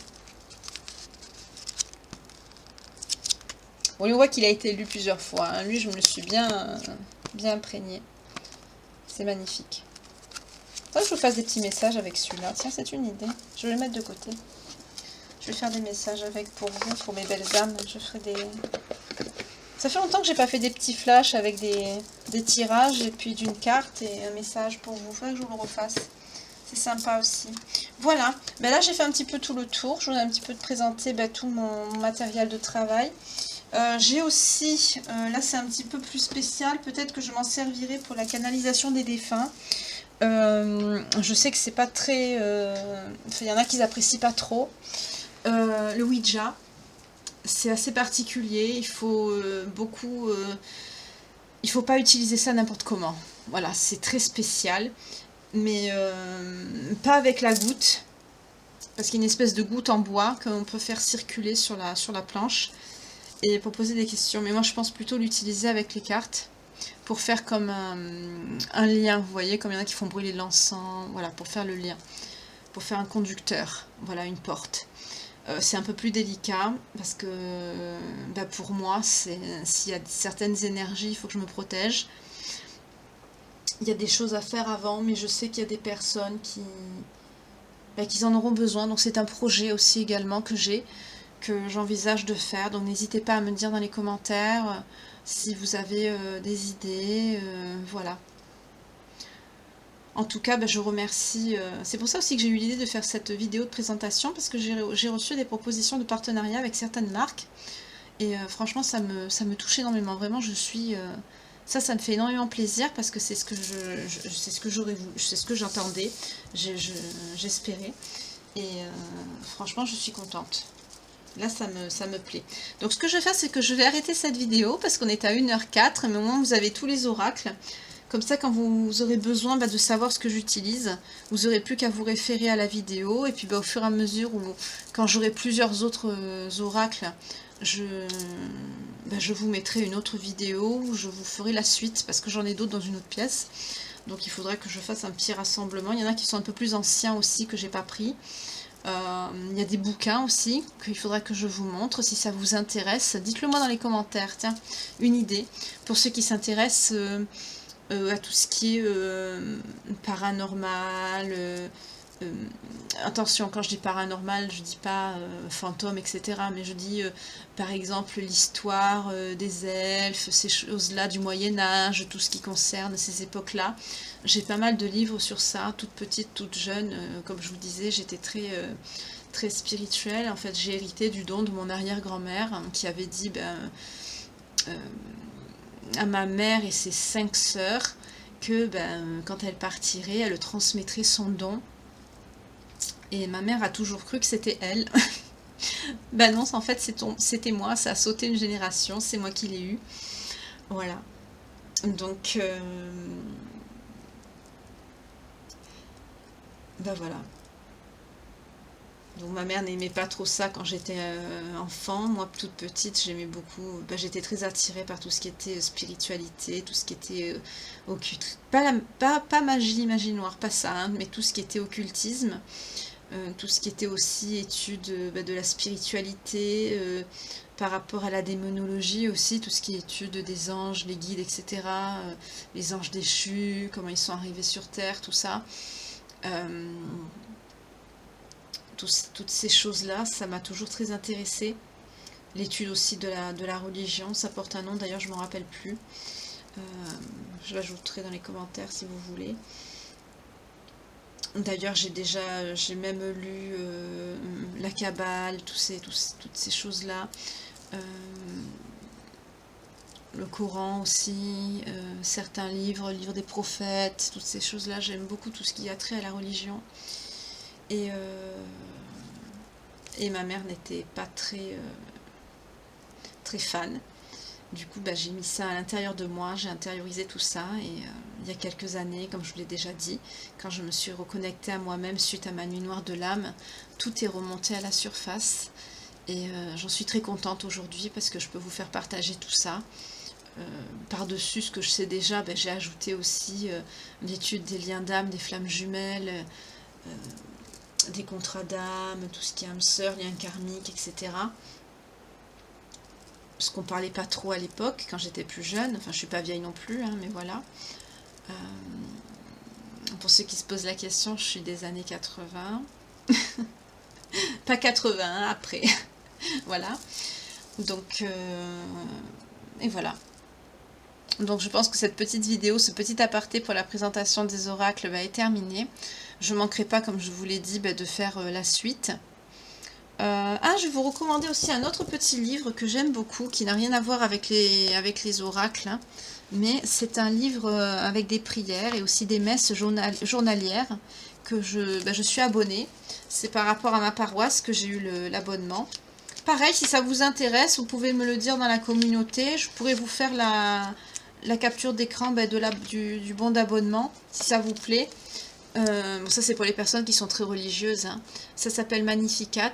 Bon, on voit qu'il a été lu plusieurs fois. Hein. Lui, je me le suis bien imprégné. C'est magnifique. Faudrait que je vous fasse des petits messages avec celui-là. Tiens, c'est une idée. Je vais le mettre de côté. Je vais faire des messages avec pour vous, pour mes belles âmes. Je ferai des... Ça fait longtemps que j'ai pas fait des petits flashs avec des tirages et puis d'une carte et un message pour vous. Il faudrait que je vous le refasse. C'est sympa aussi. Voilà. Ben là, j'ai fait un petit peu tout le tour. Je voudrais un petit peu te présenter tout mon matériel de travail. J'ai aussi, là c'est un petit peu plus spécial. Peut-être que je m'en servirai pour la canalisation des défunts. Je sais que c'est pas très... il y en a qui n'apprécient pas trop. Le Ouija. C'est assez particulier, il faut il faut pas utiliser ça n'importe comment. Voilà, c'est très spécial, mais pas avec la goutte, parce qu'il y a une espèce de goutte en bois qu'on peut faire circuler sur la planche et pour poser des questions. Mais moi je pense plutôt l'utiliser avec les cartes pour faire comme un lien, vous voyez, comme il y en a qui font brûler l'encens, voilà, pour faire le lien, pour faire un conducteur, voilà, une porte. C'est un peu plus délicat parce que pour moi, s'il y a certaines énergies, il faut que je me protège. Il y a des choses à faire avant, mais je sais qu'il y a des personnes qui en auront besoin. Donc c'est un projet aussi également que j'envisage de faire. Donc n'hésitez pas à me dire dans les commentaires si vous avez des idées. Voilà. En tout cas, je remercie. C'est pour ça aussi que j'ai eu l'idée de faire cette vidéo de présentation, parce que j'ai reçu des propositions de partenariat avec certaines marques. Et franchement, ça me touche énormément. Vraiment, je suis... ça me fait énormément plaisir, parce que c'est ce que c'est ce que j'aurais voulu, c'est ce que j'entendais, j'espérais. Et franchement, je suis contente. Là, ça me plaît. Donc, ce que je vais faire, c'est que je vais arrêter cette vidéo, parce qu'on est à 1h04, mais au moins, vous avez tous les oracles. Comme ça, quand vous aurez besoin de savoir ce que j'utilise, vous n'aurez plus qu'à vous référer à la vidéo. Et puis au fur et à mesure, quand j'aurai plusieurs autres oracles, je vous mettrai une autre vidéo où je vous ferai la suite, parce que j'en ai d'autres dans une autre pièce. Donc il faudrait que je fasse un petit rassemblement. Il y en a qui sont un peu plus anciens aussi, que j'ai pas pris. Il y a des bouquins aussi qu'il faudra que je vous montre si ça vous intéresse. Dites-le moi dans les commentaires, tiens, une idée. Pour ceux qui s'intéressent à tout ce qui est paranormal. Attention, quand je dis paranormal, je dis pas fantôme, etc. Mais je dis par exemple l'histoire des elfes, ces choses-là du Moyen-Âge, tout ce qui concerne ces époques-là. J'ai pas mal de livres sur ça, toute petite, toute jeune. Comme je vous disais, j'étais très spirituelle. En fait, j'ai hérité du don de mon arrière-grand-mère qui avait dit à ma mère et ses 5 sœurs que quand elle partirait, elle transmettrait son don. Et ma mère a toujours cru que c'était elle. Ben non, en fait, c'était moi, ça a sauté une génération, c'est moi qui l'ai eu. Voilà. Donc, ben voilà. Donc ma mère n'aimait pas trop ça quand j'étais enfant. Moi, toute petite, j'aimais beaucoup. Ben, j'étais très attirée par tout ce qui était spiritualité, tout ce qui était occulte. Pas magie, magie noire, pas ça, hein, mais tout ce qui était occultisme. Tout ce qui était aussi étude de la spiritualité, par rapport à la démonologie aussi, tout ce qui est étude des anges, les guides, etc. Les anges déchus, comment ils sont arrivés sur Terre, tout ça. Toutes ces choses-là, ça m'a toujours très intéressée. L'étude aussi de la religion, ça porte un nom, d'ailleurs je ne m'en rappelle plus. Je l'ajouterai dans les commentaires si vous voulez. D'ailleurs, j'ai même lu la Kabbale, toutes ces choses-là. Le Coran aussi, certains livres des prophètes, toutes ces choses-là. J'aime beaucoup tout ce qui a trait à la religion. Et ma mère n'était pas très fan. Du coup, j'ai mis ça à l'intérieur de moi, j'ai intériorisé tout ça et il y a quelques années, comme je vous l'ai déjà dit, quand je me suis reconnectée à moi-même suite à ma nuit noire de l'âme, tout est remonté à la surface et j'en suis très contente aujourd'hui parce que je peux vous faire partager tout ça. Par-dessus ce que je sais déjà, j'ai ajouté aussi l'étude des liens d'âme, des flammes jumelles, des contrats d'âme, tout ce qui est âme sœur, liens karmiques, etc. Parce qu'on parlait pas trop à l'époque, quand j'étais plus jeune. Enfin, je suis pas vieille non plus, hein, mais voilà. Pour ceux qui se posent la question, je suis des années 80. Pas 80, après. Voilà. Donc, et voilà. Donc, je pense que cette petite vidéo, ce petit aparté pour la présentation des oracles est terminé. Je ne manquerai pas, comme je vous l'ai dit, de faire la suite. Je vais vous recommander aussi un autre petit livre que j'aime beaucoup, qui n'a rien à voir avec les oracles, hein, mais c'est un livre avec des prières et aussi des messes journalières que je suis abonnée. C'est par rapport à ma paroisse que j'ai eu l'abonnement. Pareil, si ça vous intéresse, vous pouvez me le dire dans la communauté. Je pourrais vous faire la capture d'écran du bon d'abonnement, si ça vous plaît. Ça c'est pour les personnes qui sont très religieuses, hein. Ça s'appelle Magnificat.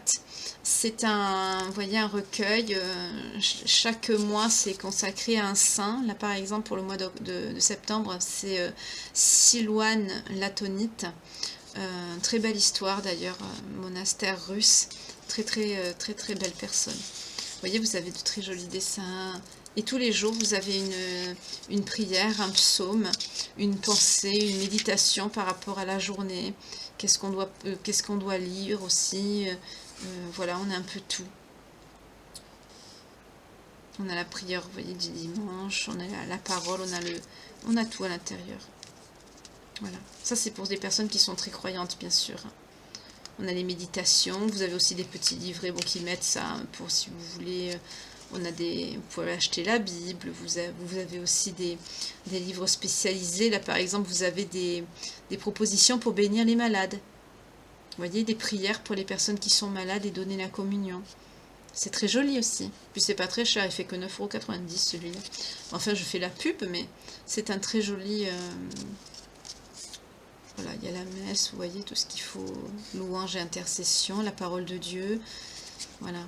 C'est vous voyez, un recueil. Chaque mois c'est consacré à un saint. Là par exemple pour le mois de septembre c'est Silouane Latonite. Très belle histoire d'ailleurs, monastère russe. Très belle personne. Vous voyez, vous avez de très jolis dessins. Et tous les jours, vous avez une prière, un psaume, une pensée, une méditation par rapport à la journée. Qu'est-ce qu'on doit lire aussi. Voilà, on a un peu tout. On a la prière, vous voyez, du dimanche, on a la parole, on a tout à l'intérieur. Voilà. Ça, c'est pour des personnes qui sont très croyantes, bien sûr. On a les méditations. Vous avez aussi des petits livrets qui mettent ça pour si vous voulez... vous pouvez acheter la Bible, vous avez aussi des livres spécialisés. Là, par exemple, vous avez des propositions pour bénir les malades. Vous voyez, des prières pour les personnes qui sont malades et donner la communion. C'est très joli aussi. Puis c'est pas très cher, il fait que 9,90 € celui-là. Enfin, je fais la pub, mais c'est un très joli... Voilà, il y a la messe, vous voyez, tout ce qu'il faut. Louange et intercession, la parole de Dieu. Voilà.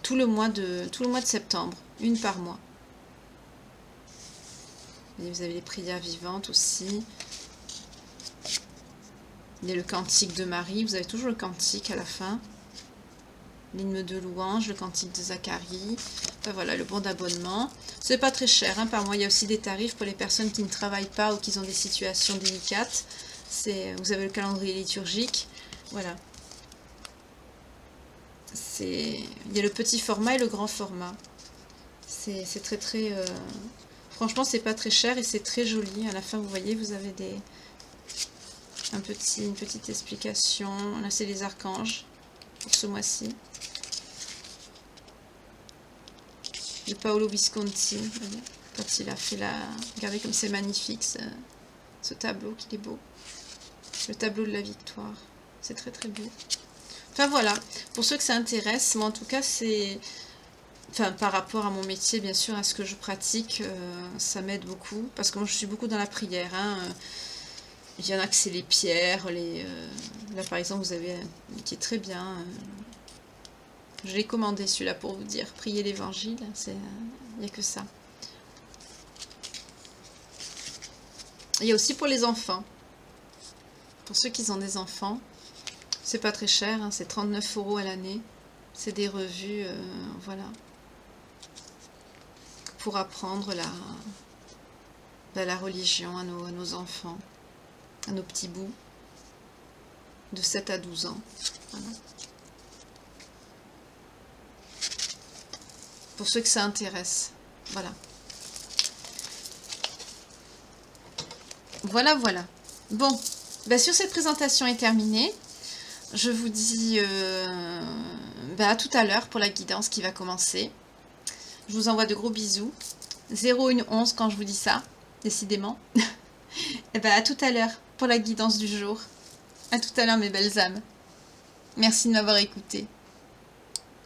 Tout le mois de septembre, une par mois. Et vous avez les prières vivantes aussi. Il y a le cantique de Marie, vous avez toujours le cantique à la fin. L'hymne de louange, le cantique de Zacharie. Enfin, voilà, le bon d'abonnement. C'est pas très cher hein, par mois. Il y a aussi des tarifs pour les personnes qui ne travaillent pas ou qui ont des situations délicates. Vous avez le calendrier liturgique. Voilà. Il y a le petit format et le grand format. C'est très très... Franchement, c'est pas très cher et c'est très joli. À la fin, vous voyez, vous avez une petite explication. Là, c'est les archanges pour ce mois-ci. De Paolo Visconti, quand il a fait Regardez comme c'est magnifique, ce tableau, qu'il est beau. Le tableau de la victoire. C'est très très beau. Enfin voilà, pour ceux que ça intéresse, moi en tout cas, c'est... Enfin, par rapport à mon métier, bien sûr, à ce que je pratique, ça m'aide beaucoup. Parce que moi, je suis beaucoup dans la prière. Hein. Il y en a que c'est les pierres, là, par exemple, vous avez un qui est très bien. Je l'ai commandé, celui-là, pour vous dire. Prier l'évangile, il n'y a que ça. Il y a aussi pour les enfants. Pour ceux qui ont des enfants, c'est pas très cher, hein, c'est 39 € à l'année. C'est des revues, voilà. Pour apprendre la religion à nos enfants, à nos petits bouts, de 7 à 12 ans. Voilà. Pour ceux que ça intéresse. Voilà. Voilà, voilà. Bon, ben sur cette présentation est terminée. Je vous dis à tout à l'heure pour la guidance qui va commencer. Je vous envoie de gros bisous. 0,11 quand je vous dis ça, décidément. Et ben à tout à l'heure pour la guidance du jour. À tout à l'heure mes belles âmes. Merci de m'avoir écouté.